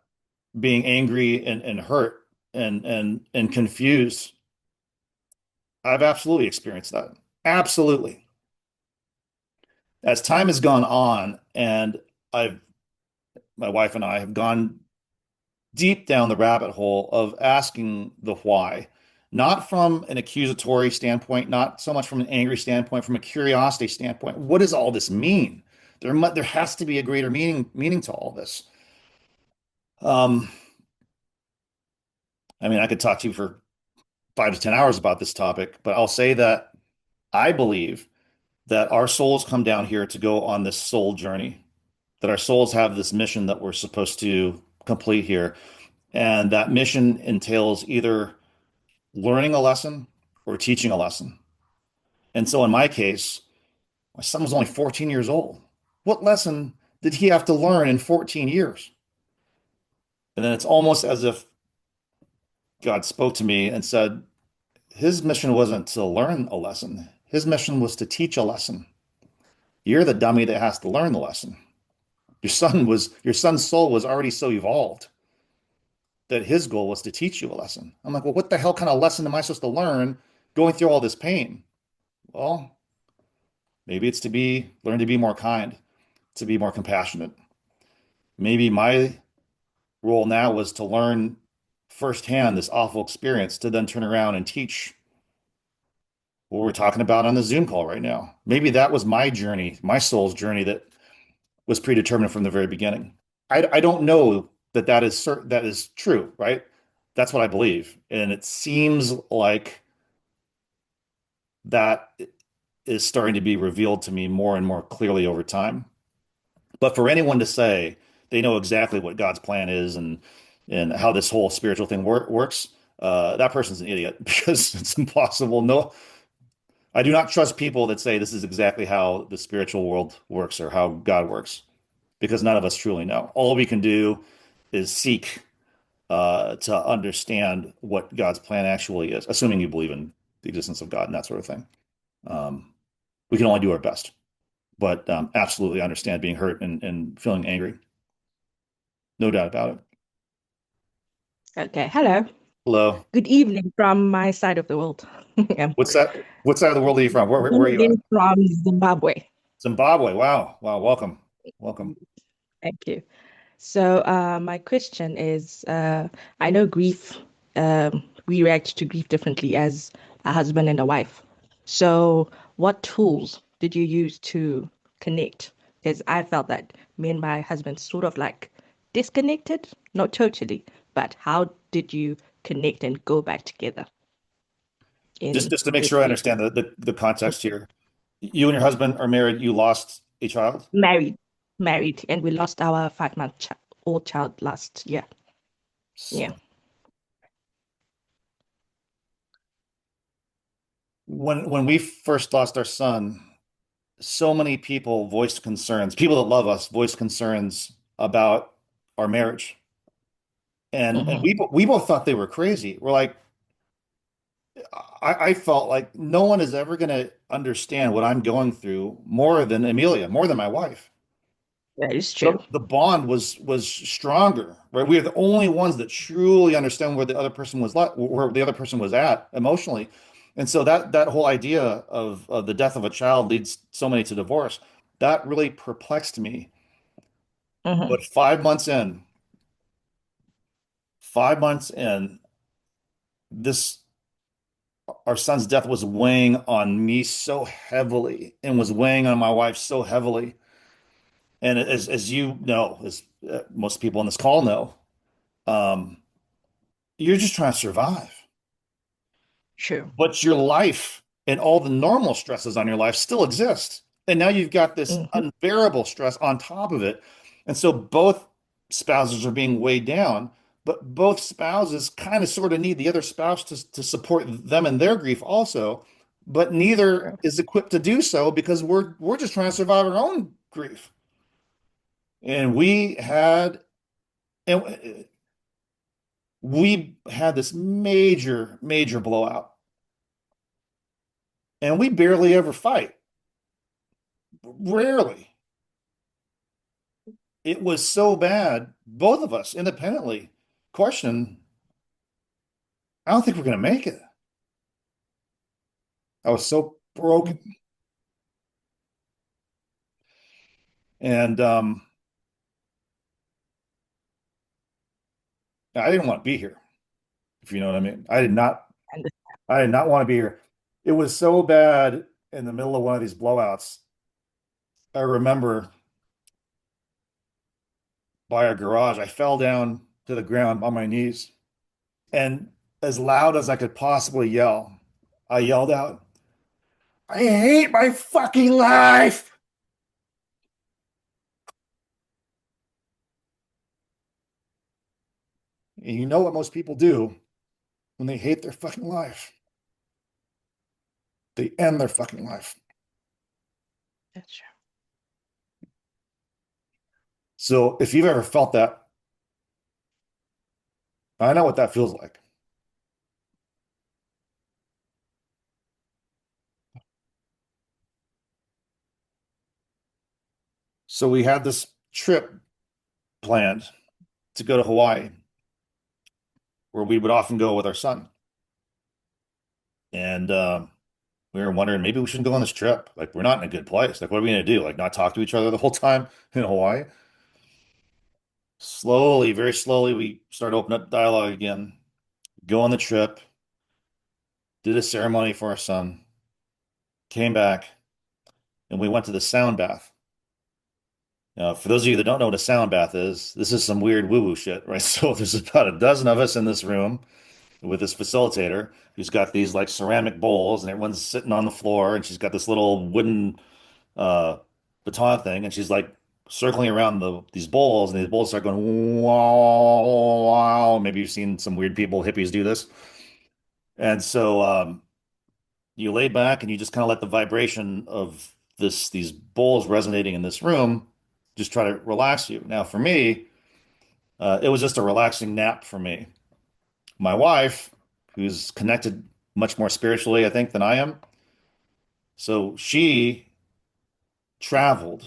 being angry and hurt and confused, I've absolutely experienced that. Absolutely. As time has gone on, and I've my wife and I have gone deep down the rabbit hole of asking the why, not from an accusatory standpoint, not so much from an angry standpoint, from a curiosity standpoint. What does all this mean? There has to be a greater meaning to all this. Um, I mean, I could talk to you for 5 to 10 hours about this topic, but I'll say that I believe that our souls come down here to go on this soul journey, that our souls have this mission that we're supposed to complete here. And that mission entails either learning a lesson or teaching a lesson. And so in my case, my son was only 14 years old. What lesson did he have to learn in 14 years? And then it's almost as if God spoke to me and said, his mission wasn't to learn a lesson. His mission was to teach a lesson. You're the dummy that has to learn the lesson. Your son's soul was already so evolved that his goal was to teach you a lesson. I'm like, well, what the hell kind of lesson am I supposed to learn going through all this pain? Well, maybe it's to learn to be more kind, to be more compassionate. Maybe my role now was to learn firsthand this awful experience to then turn around and teach what we're talking about on the Zoom call right now. Maybe that was my journey, my soul's journey that was predetermined from the very beginning. I don't know that that is true, right? That's what I believe. And it seems like that is starting to be revealed to me more and more clearly over time. But for anyone to say they know exactly what God's plan is and how this whole spiritual thing works, that person's an idiot because it's impossible. No, I do not trust people that say this is exactly how the spiritual world works or how God works because none of us truly know. All we can do is seek to understand what God's plan actually is, assuming you believe in the existence of God and that sort of thing. Um, we can only do our best, but absolutely understand being hurt and feeling angry. No doubt about it. Okay, hello. Hello. Good evening from my side of the world. I'm What's that? What side of the world are you from? Where are you at? calling from Zimbabwe. Zimbabwe. Wow. Wow. Welcome. Welcome. Thank you. So, my question is, I know grief, we react to grief differently as a husband and a wife. So, what tools did you use to connect? Because I felt that me and my husband sort of like disconnected, not totally, but how did you connect and go back together in Just to make this sure I grief? understand the context here. You and your husband are married. You lost a child. Married, married, and we lost our 5 month old child last year. Yeah. So when we first lost our son, so many people voiced concerns. People that love us voiced concerns about our marriage, and Hmm. we both thought they were crazy. We're like, I felt like no one is ever going to understand what I'm going through more than Amelia, more than my wife. That is The, true. the bond was stronger, right? We are the only ones that truly understand where the other person was where the other person was at emotionally. And so that whole idea of the death of a child leads so many to divorce. That really perplexed me. Hmm. But 5 months in, 5 months in, this our son's death was weighing on me so heavily and was weighing on my wife so heavily. And as you know, as most people on this call know, um, you're just trying to survive. True. But your life and all the normal stresses on your life still exist. And now you've got this Hmm. unbearable stress on top of it. And so both spouses are being weighed down, but both spouses kind of sort of need the other spouse to support them in their grief also. But neither True. is equipped to do so because we're just trying to survive our own grief. And and we had this major blowout. And we barely ever fight. Rarely. It was so bad, both of us independently questioned, I don't think we're going to make it. I was so broken. Mhm. And I didn't want to be here, if you know what I mean. And I did not want to be here. It was so bad in the middle of one of these blowouts. I remember by our garage, I fell down to the ground on my knees. And as loud as I could possibly yell, I yelled out, I hate my fucking life. And you know what most people do when they hate their fucking life? They end their fucking life. that's true. So if you've ever felt that, I know what that feels like. So we had this trip planned to go to Hawaii, where we would often go with our son. And we were wondering maybe we shouldn't go on this trip. Like we're not in a good place. Like what are we gonna do? Like not talk to each other the whole time in Hawaii? Slowly, very slowly, we started opening up dialogue again. Go on the trip, did a ceremony for our son. came back, and we went to the sound bath. For those of you that don't know what a sound bath is, this is some weird woo-woo shit, right? So there's about a dozen of us in this room with this facilitator who's got these like ceramic bowls, and everyone's sitting on the floor, and she's got this little wooden uh, baton thing, and she's like circling around these bowls, and these bowls start going wow, wow. Maybe you've seen some weird people, hippies do this. And so you lay back and you just kind of let the vibration of these bowls resonating in this room just try to relax you. Now, for me, it was just a relaxing nap for me. My wife, who's connected much more spiritually, I think, than I am, so she traveled.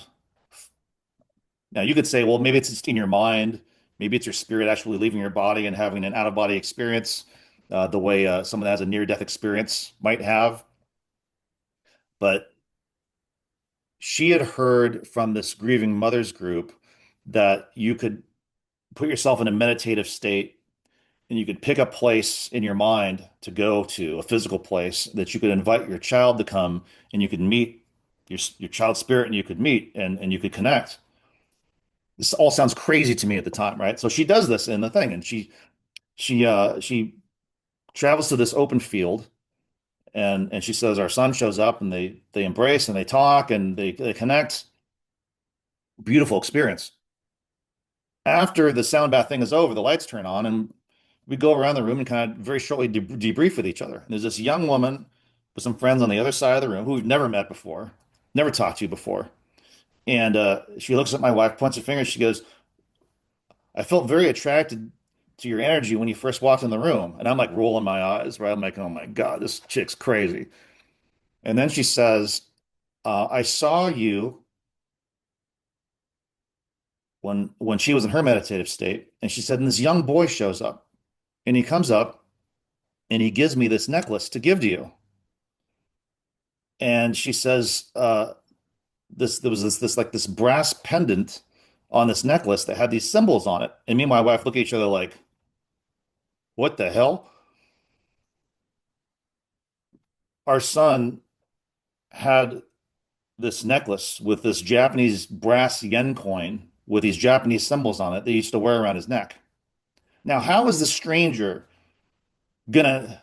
Now, you could say, well, maybe it's just in your mind. Maybe it's your spirit actually leaving your body and having an out-of-body experience, the way someone that has a near-death experience might have. But she had heard from this grieving mothers group that you could put yourself in a meditative state and you could pick a place in your mind to go to, a physical place that you could invite your child to come and you could meet your child's spirit and you could meet and you could connect. This all sounds crazy to me at the time, right? So she does this in the thing and she travels to this open field and she says our son shows up and they embrace and they talk and they connect. Beautiful experience. After the sound bath thing is over, the lights turn on and we go around the room and kind of very shortly debrief with each other. And there's this young woman with some friends on the other side of the room who we've never met before, never talked to before. And she looks at my wife, points her finger, she goes, I felt very attracted to your energy when you first walked in the room. And I'm like rolling my eyes, right? I'm like, oh my God, this chick's crazy. And then she says, I saw you when she was in her meditative state. And she said, and this young boy shows up and he comes up and he gives me this necklace to give to you. And she says, this there was this like this brass pendant on this necklace that had these symbols on it. And me and my wife look at each other like, what the hell? Our son had this necklace with this Japanese brass yen coin with these Japanese symbols on it that he used to wear around his neck. Now, how is the stranger gonna?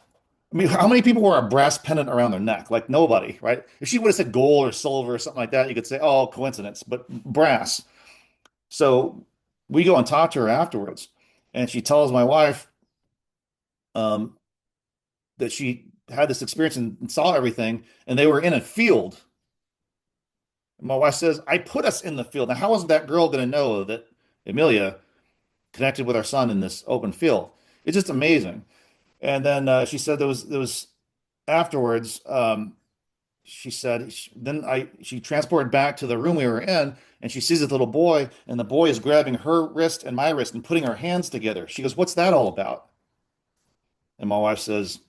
I mean, how many people wear a brass pendant around their neck? Like nobody, right? If she would have said gold or silver or something like that, you could say, oh, coincidence, but brass. So we go and talk to her afterwards, and she tells my wife um, that she had this experience and saw everything, and they were in a field. And my wife says, I put us in the field. Now, how was that girl going to know that Amelia connected with our son in this open field? It's just amazing. And then she said there was afterwards. She said then she transported back to the room we were in, and she sees this little boy, and the boy is grabbing her wrist and my wrist and putting our hands together. She goes, "What's that all about?" And my wife says,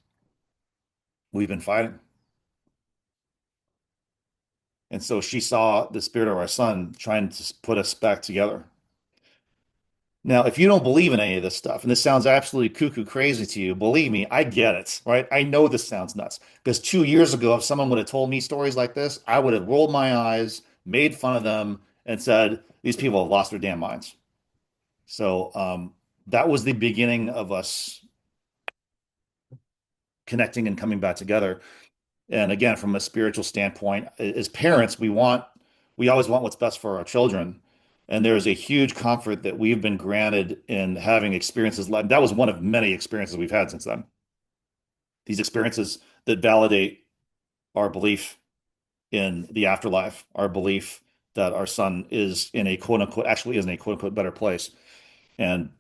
"We've been fighting." And so she saw the spirit of our son trying to put us back together. Now, if you don't believe in any of this stuff, and this sounds absolutely cuckoo crazy to you, believe me, I get it, right? I know this sounds nuts because 2 years ago, if someone would have told me stories like this, I would have rolled my eyes, made fun of them, and said, these people have lost their damn minds. So that was the beginning of us connecting and coming back together. And again, from a spiritual standpoint, as parents, we always want what's best for our children. And there is a huge comfort that we've been granted in having experiences like that was one of many experiences we've had since then. These experiences that validate our belief in the afterlife, our belief that our son is in a quote unquote, actually is in a quote unquote better place. And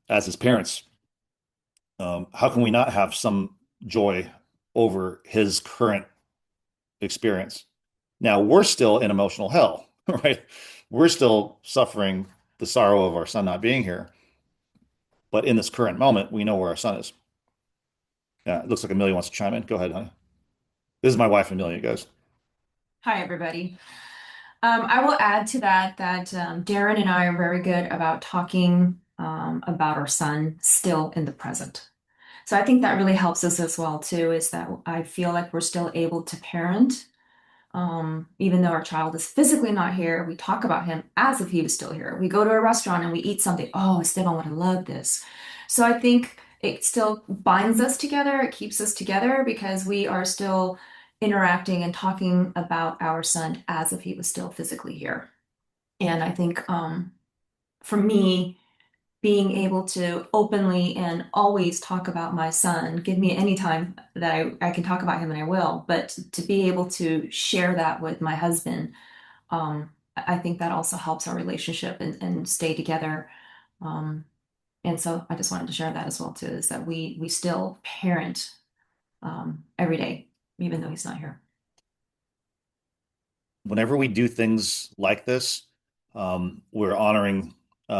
as his parents, how can we not have some joy over his current experience? Now we're still in emotional hell, right? We're still suffering the sorrow of our son not being here. But in this current moment, we know where our son is. Yeah, it looks like Amelia wants to chime in. Go ahead, honey. This is my wife, Amelia, guys. Hi, everybody. I will add to that Darren and I are very good about talking about our son still in the present. So I think that really helps us as well too, is that I feel like we're still able to parent. Even though our child is physically not here, we talk about him as if he was still here. We go to a restaurant and we eat something. Oh, Esteban would have loved this. So I think it still binds us together. It keeps us together because we are still interacting and talking about our son as if he was still physically here. And I think for me, being able to openly and always talk about my son, give me any time that I can talk about him and I will, but to be able to share that with my husband, I think that also helps our relationship and stay together. Um, and so I just wanted to share that as well too, is that we still parent every day, even though he's not here. Whenever we do things like this, we're honoring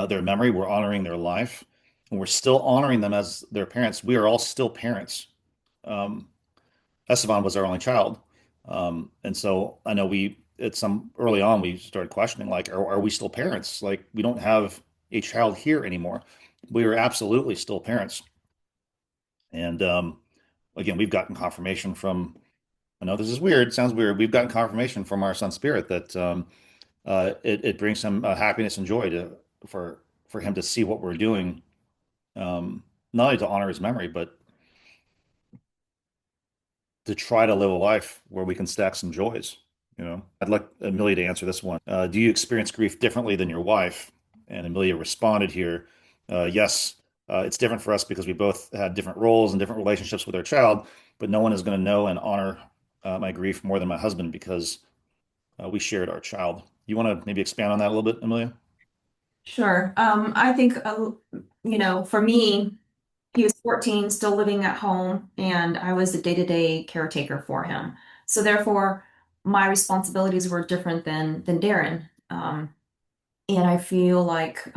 their memory, we're honoring their life, and we're still honoring them as their parents. We are all still parents. Um, Estevan was our only child. And so I know we, at some early on, we started questioning, like, are we still parents? Like, we don't have a child here anymore. We are absolutely still parents. And again, we've gotten confirmation from, I know this is weird, sounds weird. We've gotten confirmation from our son Spirit that it brings him happiness and joy for him to see what we're doing, not only to honor his memory, but to try to live a life where we can stack some joys. I'd like Amelia to answer this one. Do you experience grief differently than your wife? And Amelia responded here, yes, it's different for us because we both had different roles and different relationships with our child, but no one is going to know and honor my grief more than my husband because we shared our child. You want to maybe expand on that a little bit, Amelia? Sure. I think, for me, he was 14, still living at home, and I was the day-to-day caretaker for him. So therefore, my responsibilities were different than Darren. And I feel like,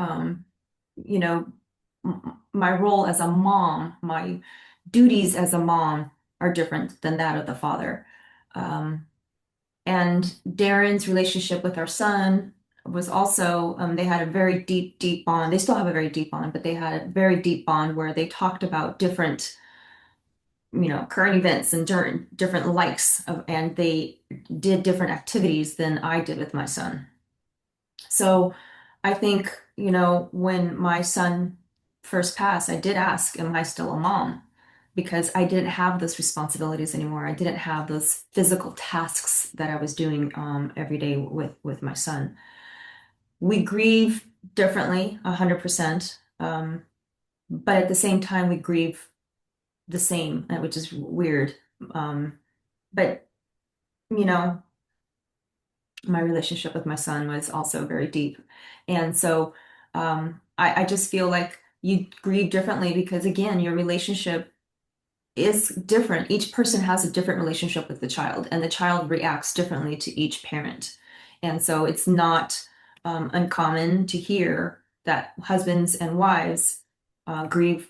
you know, my role as a mom, my duties as a mom are different than that of the father. Um, and Darren's relationship with our son was also, they had a very deep, deep bond. They still have a very deep bond, but they had a very deep bond where they talked about different, current events and different likes of, and they did different activities than I did with my son. So I think, when my son first passed, I did ask, am I still a mom? Because I didn't have those responsibilities anymore. I didn't have those physical tasks that I was doing every day with my son. We grieve differently, 100%. But at the same time, we grieve the same, which is weird. Um, but, you know, my relationship with my son was also very deep. And so I just feel like you grieve differently because, again, your relationship is different. Each person has a different relationship with the child, and the child reacts differently to each parent. And so it's not uncommon to hear that husbands and wives grieve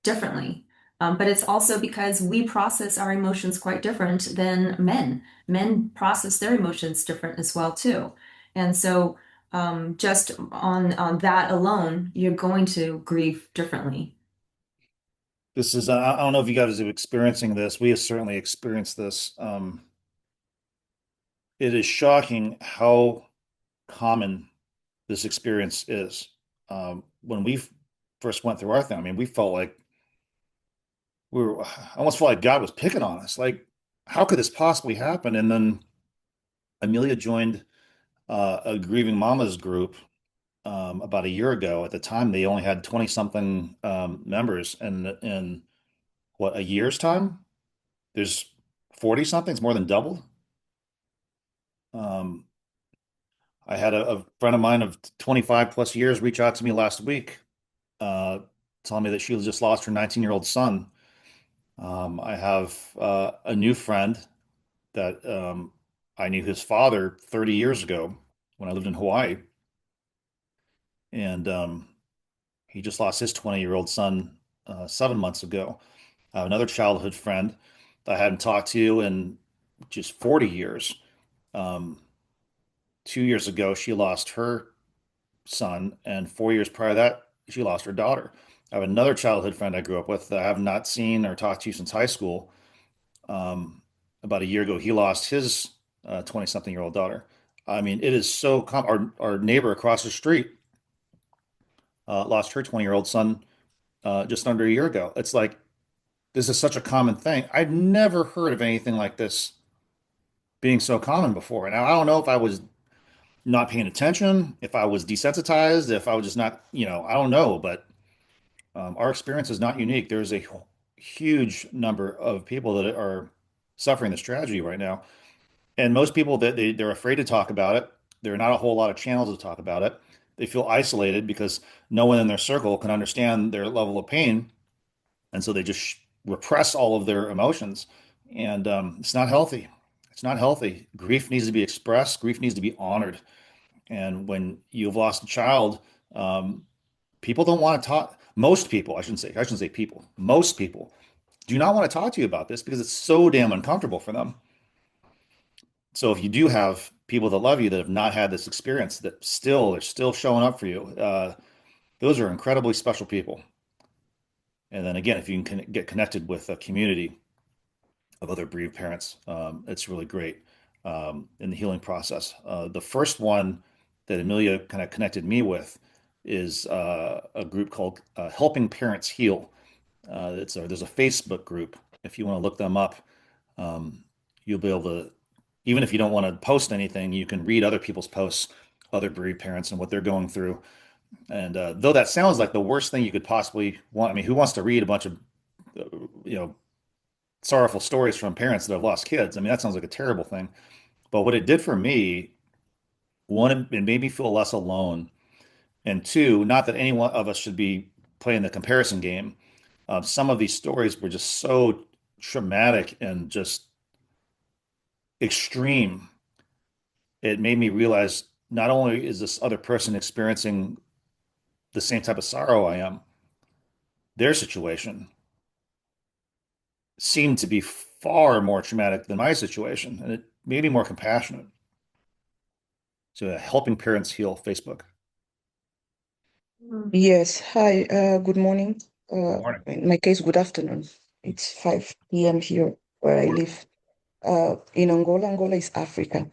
differently. But it's also because we process our emotions quite different than men. Men process their emotions different as well too. And so just on that alone, you're going to grieve differently. This is, I don't know if you guys are experiencing this. We have certainly experienced this. It is shocking how common this experience is. When we first went through our thing, I mean, we felt like I almost felt like God was picking on us. Like, how could this possibly happen? And then Amelia joined a grieving mamas group about a year ago. At the time, they only had 20 something members, and in what, a year's time, there's 40 something. It's more than doubled. Um, I had a friend of mine of 25 plus years reach out to me last week, uh, telling me that she just lost her 19-year-old son. I have a new friend that I knew his father 30 years ago when I lived in Hawaii, and he just lost his 20-year-old son 7 months ago. I have another childhood friend that I hadn't talked to in just 40 years. Um, 2 years ago, she lost her son, and 4 years prior to that, she lost her daughter. I have another childhood friend I grew up with that I have not seen or talked to since high school. Um, about a year ago, he lost his 20-something-year-old daughter. I mean, it is so com our neighbor across the street lost her 20-year-old son just under a year ago. It's like this is such a common thing. I'd never heard of anything like this being so common before. And I don't know if I was not paying attention, if I was desensitized, if I was just not, I don't know, but our experience is not unique. There's a huge number of people that are suffering this tragedy right now. And most people that they're afraid to talk about it. There are not a whole lot of channels to talk about it. They feel isolated because no one in their circle can understand their level of pain. And so they just repress all of their emotions. And it's not healthy. It's not healthy. Grief needs to be expressed. Grief needs to be honored. And when you've lost a child, um, people don't want to talk. Most people, I shouldn't say people. Most people do not want to talk to you about this because it's so damn uncomfortable for them. So if you do have people that love you that have not had this experience that still are still showing up for you, those are incredibly special people. And then again, if you can get connected with a community of other bereaved parents, it's really great in the healing process. The first one that Amelia kind of connected me with is a group called Helping Parents Heal. There's a Facebook group. If you want to look them up, you'll be able to, even if you don't want to post anything, you can read other people's posts, other bereaved parents and what they're going through. And though that sounds like the worst thing you could possibly want, I mean, who wants to read a bunch of, uh, you know, sorrowful stories from parents that have lost kids? I mean, that sounds like a terrible thing. But what it did for me, one, it made me feel less alone. And two, not that any one of us should be playing the comparison game. Some of these stories were just so traumatic and just extreme. It made me realize not only is this other person experiencing the same type of sorrow I am, their situation seemed to be far more traumatic than my situation, and it made me more compassionate. So, helping parents heal Facebook. Yes, hi, good morning. Morning. In my case, good afternoon. It's 5 p.m. here where I Morning. live. In Angola. Angola is Africa.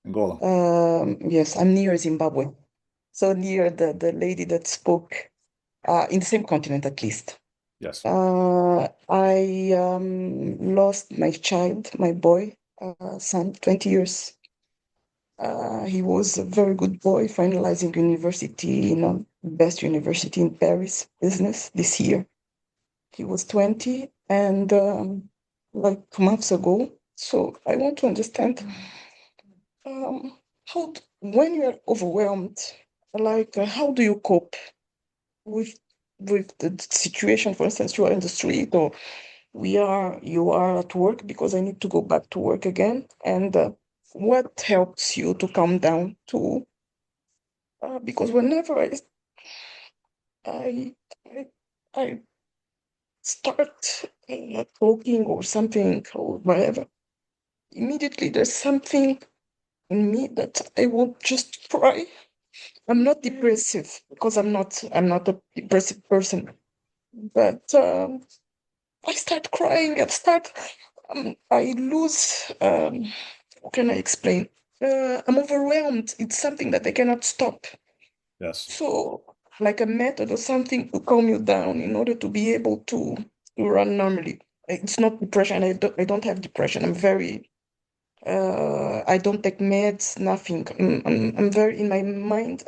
Angola. Yes, I'm near Zimbabwe. So near the lady that spoke, in the same continent at least. Yes. I lost my child, my boy, son, 20 years. He was a very good boy, finalizing university, best university in Paris, business this year. He was 20 and like months ago. So I want to understand when you're overwhelmed, like how do you cope with the situation? For instance, you are in the street, or you are at work because I need to go back to work again. And what helps you to calm down? Because whenever I I, I start talking or something or whatever, immediately there's something in me that I want just to cry. I'm not depressive because I'm not a depressive person, but I start crying. I lose. How can I explain? I'm overwhelmed. It's something that I cannot stop. Yes. So, like a method or something to calm you down in order to be able to run normally. It's not depression. I don't have depression. I don't take meds, nothing. I'm very in my mind.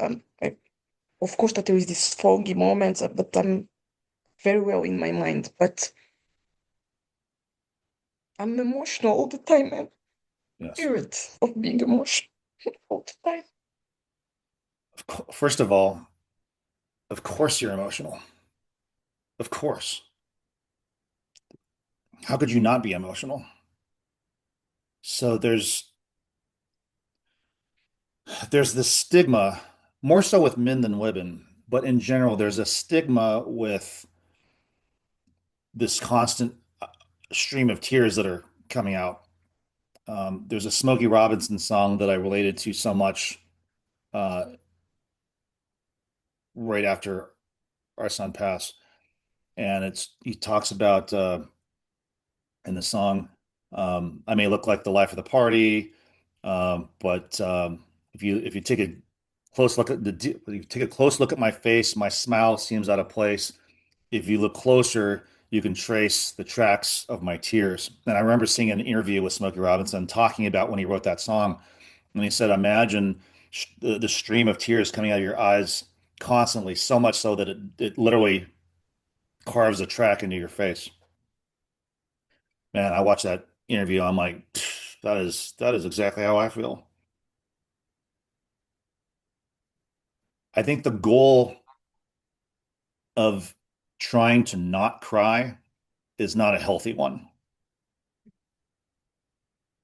Of course, that there is this foggy moments, but I'm very well in my mind. But I'm emotional all the time. I'm Yes. tired of being emotional all the time. First of all, of course you're emotional. Of course. How could you not be emotional? So there's this stigma, more so with men than women, but in general, there's a stigma with this constant stream of tears that are coming out. There's a Smokey Robinson song that I related to so much uh, right after our son passed. And he talks about in the song, I may look like the life of the party, but if you take a close look at if you take a close look at my face, my smile seems out of place. If you look closer, you can trace the tracks of my tears. And I remember seeing an interview with Smokey Robinson talking about when he wrote that song. And he said, imagine the stream of tears coming out of your eyes constantly, so much so that it literally carves a track into your face. Man, I watched that interview. I'm like, that is exactly how I feel. I think the goal of trying to not cry is not a healthy one.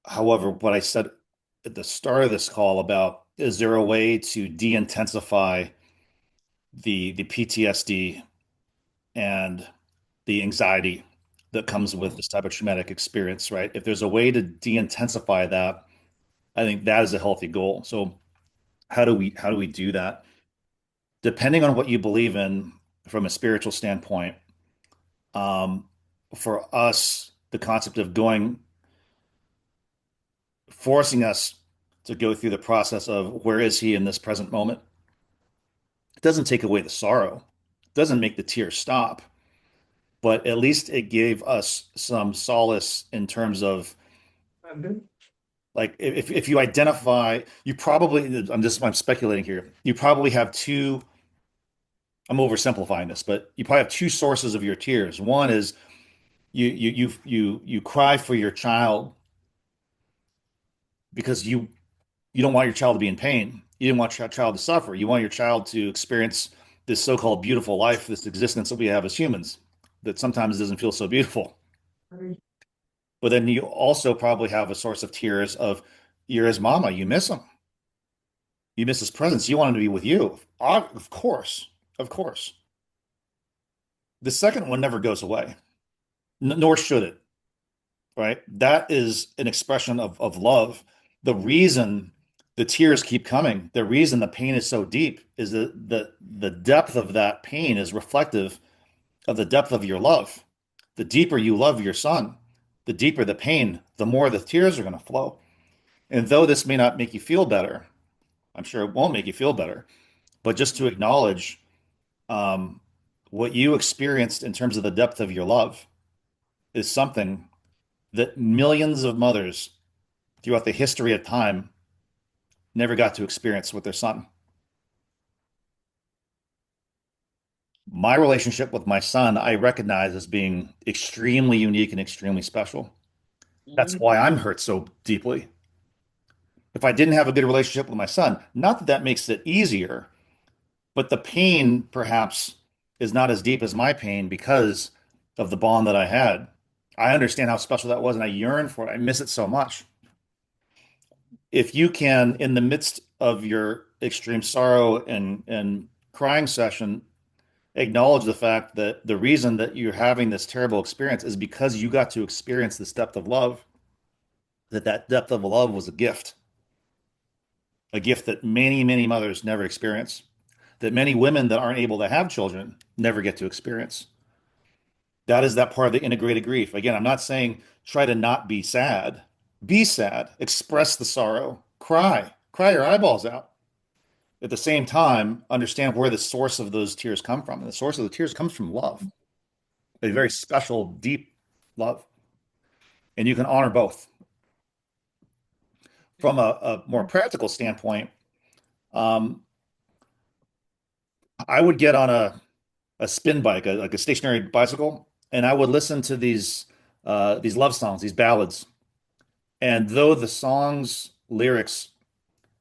However, what I said at the start of this call about is there a way to de-intensify the PTSD and the anxiety that comes with this type of traumatic experience, right? If there's a way to de-intensify that, I think that is a healthy goal. So how do we do that? Depending on what you believe in from a spiritual standpoint, um, for us, the concept of forcing us to go through the process of where is he in this present moment, it doesn't take away the sorrow, it doesn't make the tears stop, but at least it gave us some solace in terms of like if you identify, you probably, I'm speculating here, you probably have two, I'm oversimplifying this, but you probably have two sources of your tears. One is you cry for your child because you don't want your child to be in pain. You didn't want your child to suffer. You want your child to experience this so-called beautiful life, this existence that we have as humans that sometimes doesn't feel so beautiful. But then you also probably have a source of tears of you're his mama. You miss him. You miss his presence. You want him to be with you. Of course. Of course. The second one never goes away, nor should it, right? That is an expression of love. The reason the tears keep coming, the reason the pain is so deep is that the depth of that pain is reflective of the depth of your love. The deeper you love your son, the deeper the pain, the more the tears are going to flow. And though this may not make you feel better, I'm sure it won't make you feel better, but just to acknowledge um, what you experienced in terms of the depth of your love is something that millions of mothers throughout the history of time never got to experience with their son. My relationship with my son, I recognize as being extremely unique and extremely special. That's why I'm hurt so deeply. If I didn't have a good relationship with my son, not that that makes it easier, but the pain perhaps is not as deep as my pain because of the bond that I had. I understand how special that was and I yearn for it. I miss it so much. If you can, in the midst of your extreme sorrow and crying session, acknowledge the fact that the reason that you're having this terrible experience is because you got to experience this depth of love, that depth of love was a gift that many, many mothers never experience, that many women that aren't able to have children never get to experience. That is that part of the integrated grief. Again, I'm not saying try to not be sad. Be sad, express the sorrow, cry your eyeballs out. At the same time, understand where the source of those tears come from. And the source of the tears comes from love, a very special, deep love. And you can honor both. From a more practical standpoint, um, I would get on a spin bike, like a stationary bicycle, and I would listen to these love songs, these ballads. And though the songs lyrics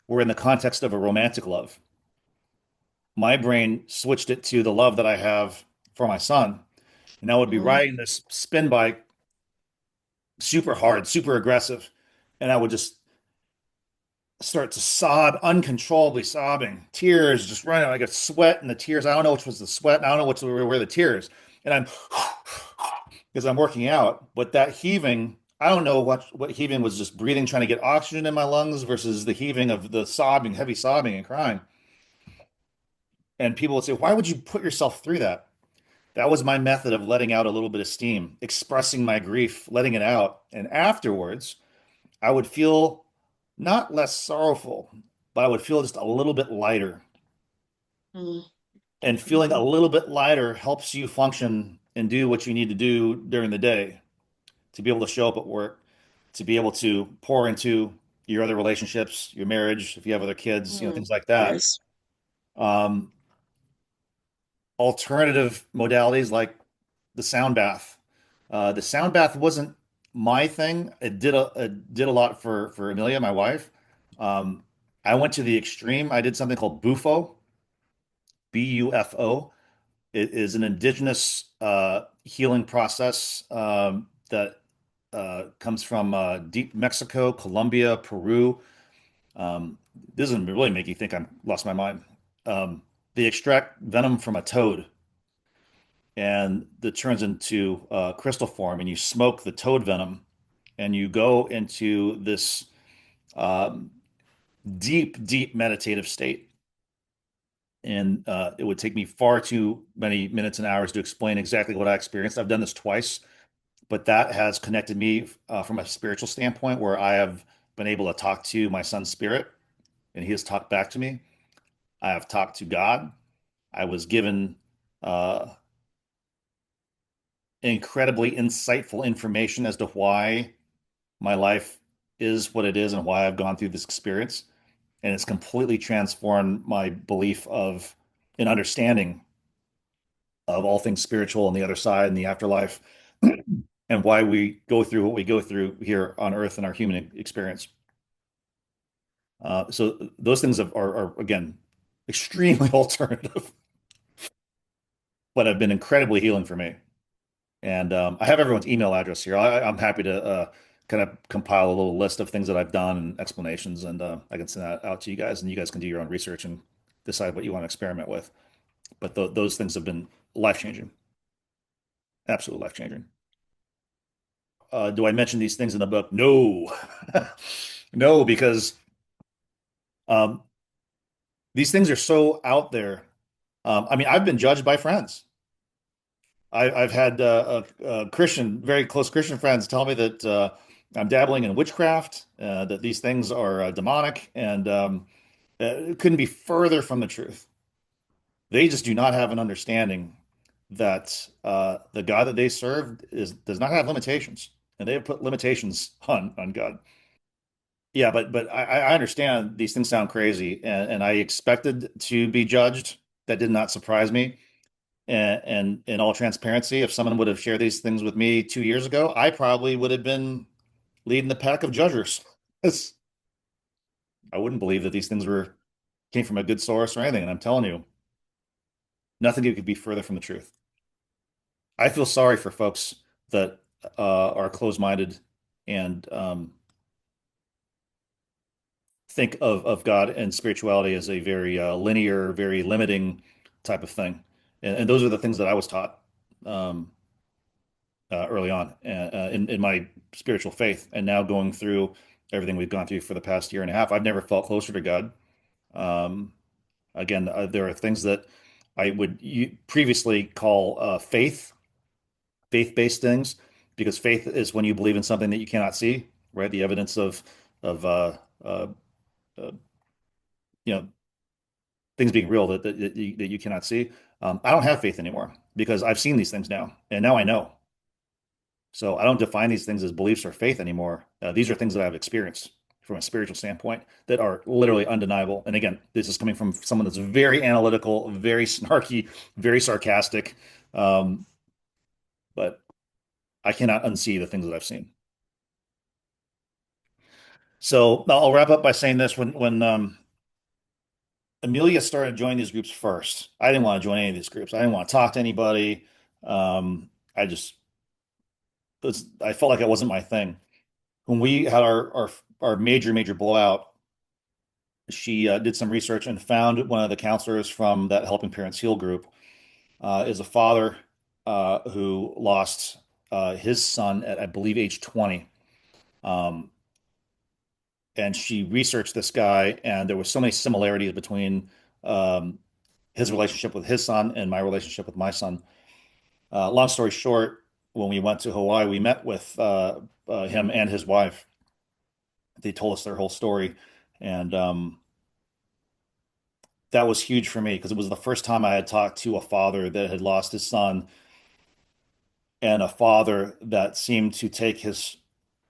were in the context of a romantic love, my brain switched it to the love that I have for my son. And I would be riding this spin bike super hard, super aggressive, and I would just start to sob, uncontrollably sobbing, tears just running like a sweat and the tears. I don't know which was the sweat, and I don't know which were the tears. And I'm because I'm working out, but that heaving, I don't know what heaving was, just breathing, trying to get oxygen in my lungs versus the heaving of the sobbing, heavy sobbing and crying. And people would say, "Why would you put yourself through that?" That was my method of letting out a little bit of steam, expressing my grief, letting it out. And afterwards, I would feel not less sorrowful, but I would feel just a little bit lighter. Mm. And feeling a little bit lighter helps you function and do what you need to do during the day to be able to show up at work, to be able to pour into your other relationships, your marriage, if you have other kids, Mm. things like that. Yes. Um, Alternative modalities like the sound bath. The sound bath wasn't my thing. It did a lot for Amelia, my wife. Um, I went to the extreme. I did something called Bufo, Bufo. It is an indigenous healing process that comes from deep Mexico, Colombia, Peru. This doesn't really make you think I'm lost my mind. They extract venom from a toad and it turns into crystal form, and you smoke the toad venom, and you go into this um, deep, deep meditative state. And it would take me far too many minutes and hours to explain exactly what I experienced. I've done this twice, but that has connected me from a spiritual standpoint where I have been able to talk to my son's spirit, and he has talked back to me. I have talked to God. I was given uh, incredibly insightful information as to why my life is what it is and why I've gone through this experience. And it's completely transformed my belief of an understanding of all things spiritual and the other side and the afterlife and why we go through what we go through here on earth in our human experience. So those things are again extremely alternative, but have been incredibly healing for me. And I have everyone's email address here. I'm happy to kind of compile a little list of things that I've done and explanations, and I can send that out to you guys, and you guys can do your own research and decide what you want to experiment with. But those things have been life-changing, absolutely life-changing. Do I mention these things in the book? No, no, because um, these things are so out there. I mean, I've been judged by friends. I've had Christian, very close Christian friends tell me that I'm dabbling in witchcraft, that these things are demonic, and it couldn't be further from the truth. They just do not have an understanding that the God that they serve does not have limitations, and they have put limitations on God. Yeah, but I understand these things sound crazy, and I expected to be judged. That did not surprise me. And in all transparency, if someone would have shared these things with me 2 years ago, I probably would have been leading the pack of judgers. I wouldn't believe that these things were came from a good source or anything. And I'm telling you, nothing could be further from the truth. I feel sorry for folks that are closed-minded and think of God and spirituality as a very linear, very limiting type of thing. And those are the things that I was taught. Early on in my spiritual faith, and now going through everything we've gone through for the past year and a half, I've never felt closer to God. Um, Again, there are things that I would previously call faith-based things, because faith is when you believe in something that you cannot see, right? The evidence of uh, uh, you know things being real that you cannot see. I don't have faith anymore because I've seen these things now, and now I know. So I don't define these things as beliefs or faith anymore. These are things that I've experienced from a spiritual standpoint that are literally undeniable. And again, this is coming from someone that's very analytical, very snarky, very sarcastic. Um, but I cannot unsee the things that I've seen. So I'll wrap up by saying this: when Amelia started joining these groups first, I didn't want to join any of these groups. I didn't want to talk to anybody. I just I felt like it wasn't my thing. When we had our major blowout, she did some research and found one of the counselors from that Helping Parents Heal group is a father who lost his son at, I believe, age 20. Um, and she researched this guy, and there was so many similarities between um, his relationship with his son and my relationship with my son. Long story short, when we went to Hawaii, we met with him and his wife. They told us their whole story, and that was huge for me because it was the first time I had talked to a father that had lost his son, and a father that seemed to take his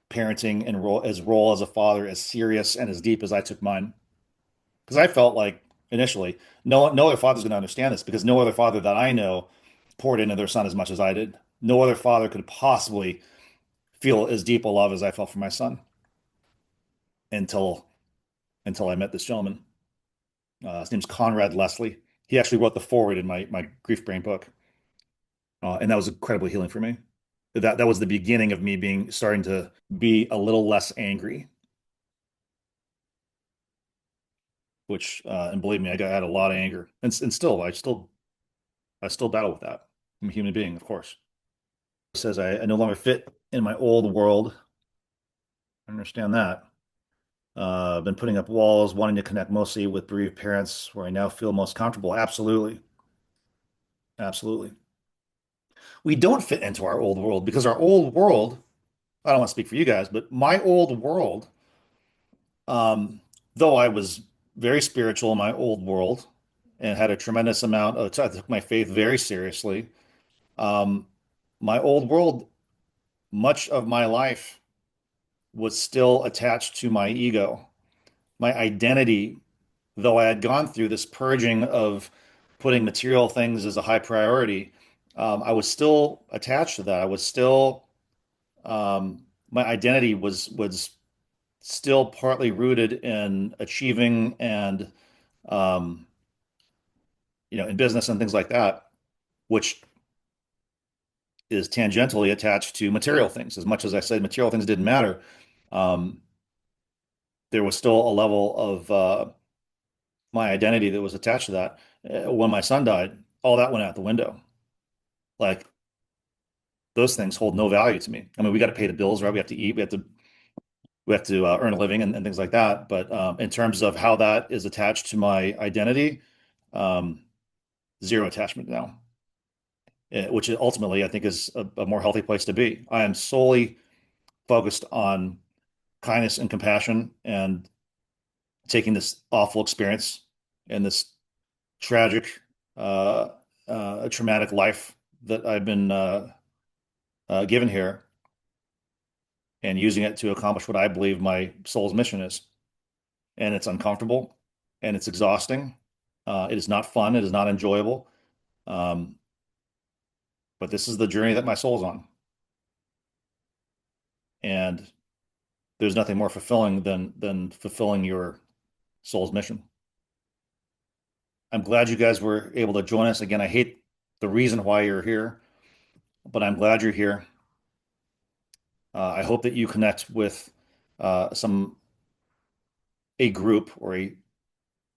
parenting and role as a father as serious and as deep as I took mine. Because I felt like initially, no other father's going to understand this because no other father that I know poured into their son as much as I did. No other father could possibly feel as deep a love as I felt for my son until I met this gentleman. His name's Conrad Leslie. He actually wrote the foreword in my Grief Brain book, and that was incredibly healing for me. That was the beginning of me being starting to be a little less angry, which and believe me, I had a lot of anger, and still I still battle with that. I'm a human being, of course. It says I no longer fit in my old world. I understand that. I've been putting up walls, wanting to connect mostly with bereaved parents, where I now feel most comfortable. Absolutely, absolutely. We don't fit into our old world because our old world, I don't want to speak for you guys, but my old world, um, though I was very spiritual in my old world and had a tremendous amount of, I took my faith very seriously. Um, my old world, much of my life was still attached to my ego. My identity, though I had gone through this purging of putting material things as a high priority, I was still attached to that. I was still my identity was still partly rooted in achieving and um, in business and things like that, which is tangentially attached to material things. As much as I said material things didn't matter, um, there was still a level of my identity that was attached to that. When my son died, all that went out the window. Like those things hold no value to me. I mean, we got to pay the bills, right? We have to eat, we have to earn a living and things like that. But in terms of how that is attached to my identity, um, zero attachment now, which ultimately I think is a more healthy place to be. I am solely focused on kindness and compassion and taking this awful experience and this tragic, uh, traumatic life that I've been given here and using it to accomplish what I believe my soul's mission is. And it's uncomfortable and it's exhausting. It is not fun. It is not enjoyable. Um, but this is the journey that my soul's on. And there's nothing more fulfilling than fulfilling your soul's mission. I'm glad you guys were able to join us. Again, I hate the reason why you're here, but I'm glad you're here. I hope that you connect with some a group or a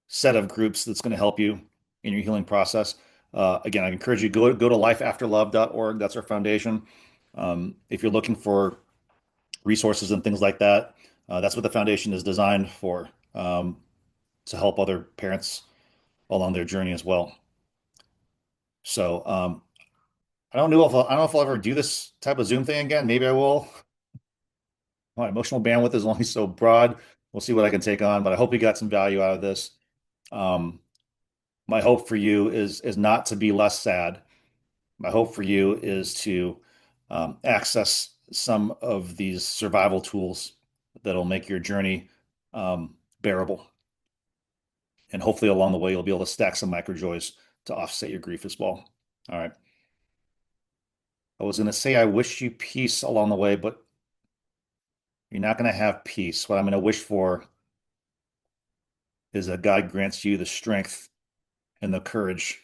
set of groups that's going to help you in your healing process. Again, I encourage you go to lifeafterlove.org. That's our foundation. If you're looking for resources and things like that, that's what the foundation is designed for, to help other parents along their journey as well. So I don't know if I'll ever do this type of Zoom thing again. Maybe I will. My emotional bandwidth is only so broad. We'll see what I can take on, but I hope you got some value out of this. Um, my hope for you is not to be less sad. My hope for you is to access some of these survival tools that'll make your journey bearable. And hopefully along the way, you'll be able to stack some micro joys to offset your grief as well. All right. I was going to say I wish you peace along the way, but you're not going to have peace. What I'm going to wish for is that God grants you the strength and the courage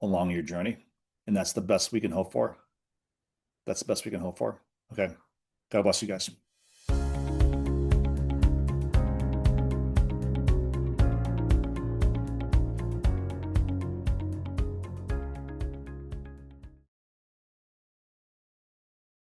along your journey. And that's the best we can hope for. That's the best we can hope for. Okay. God bless you guys.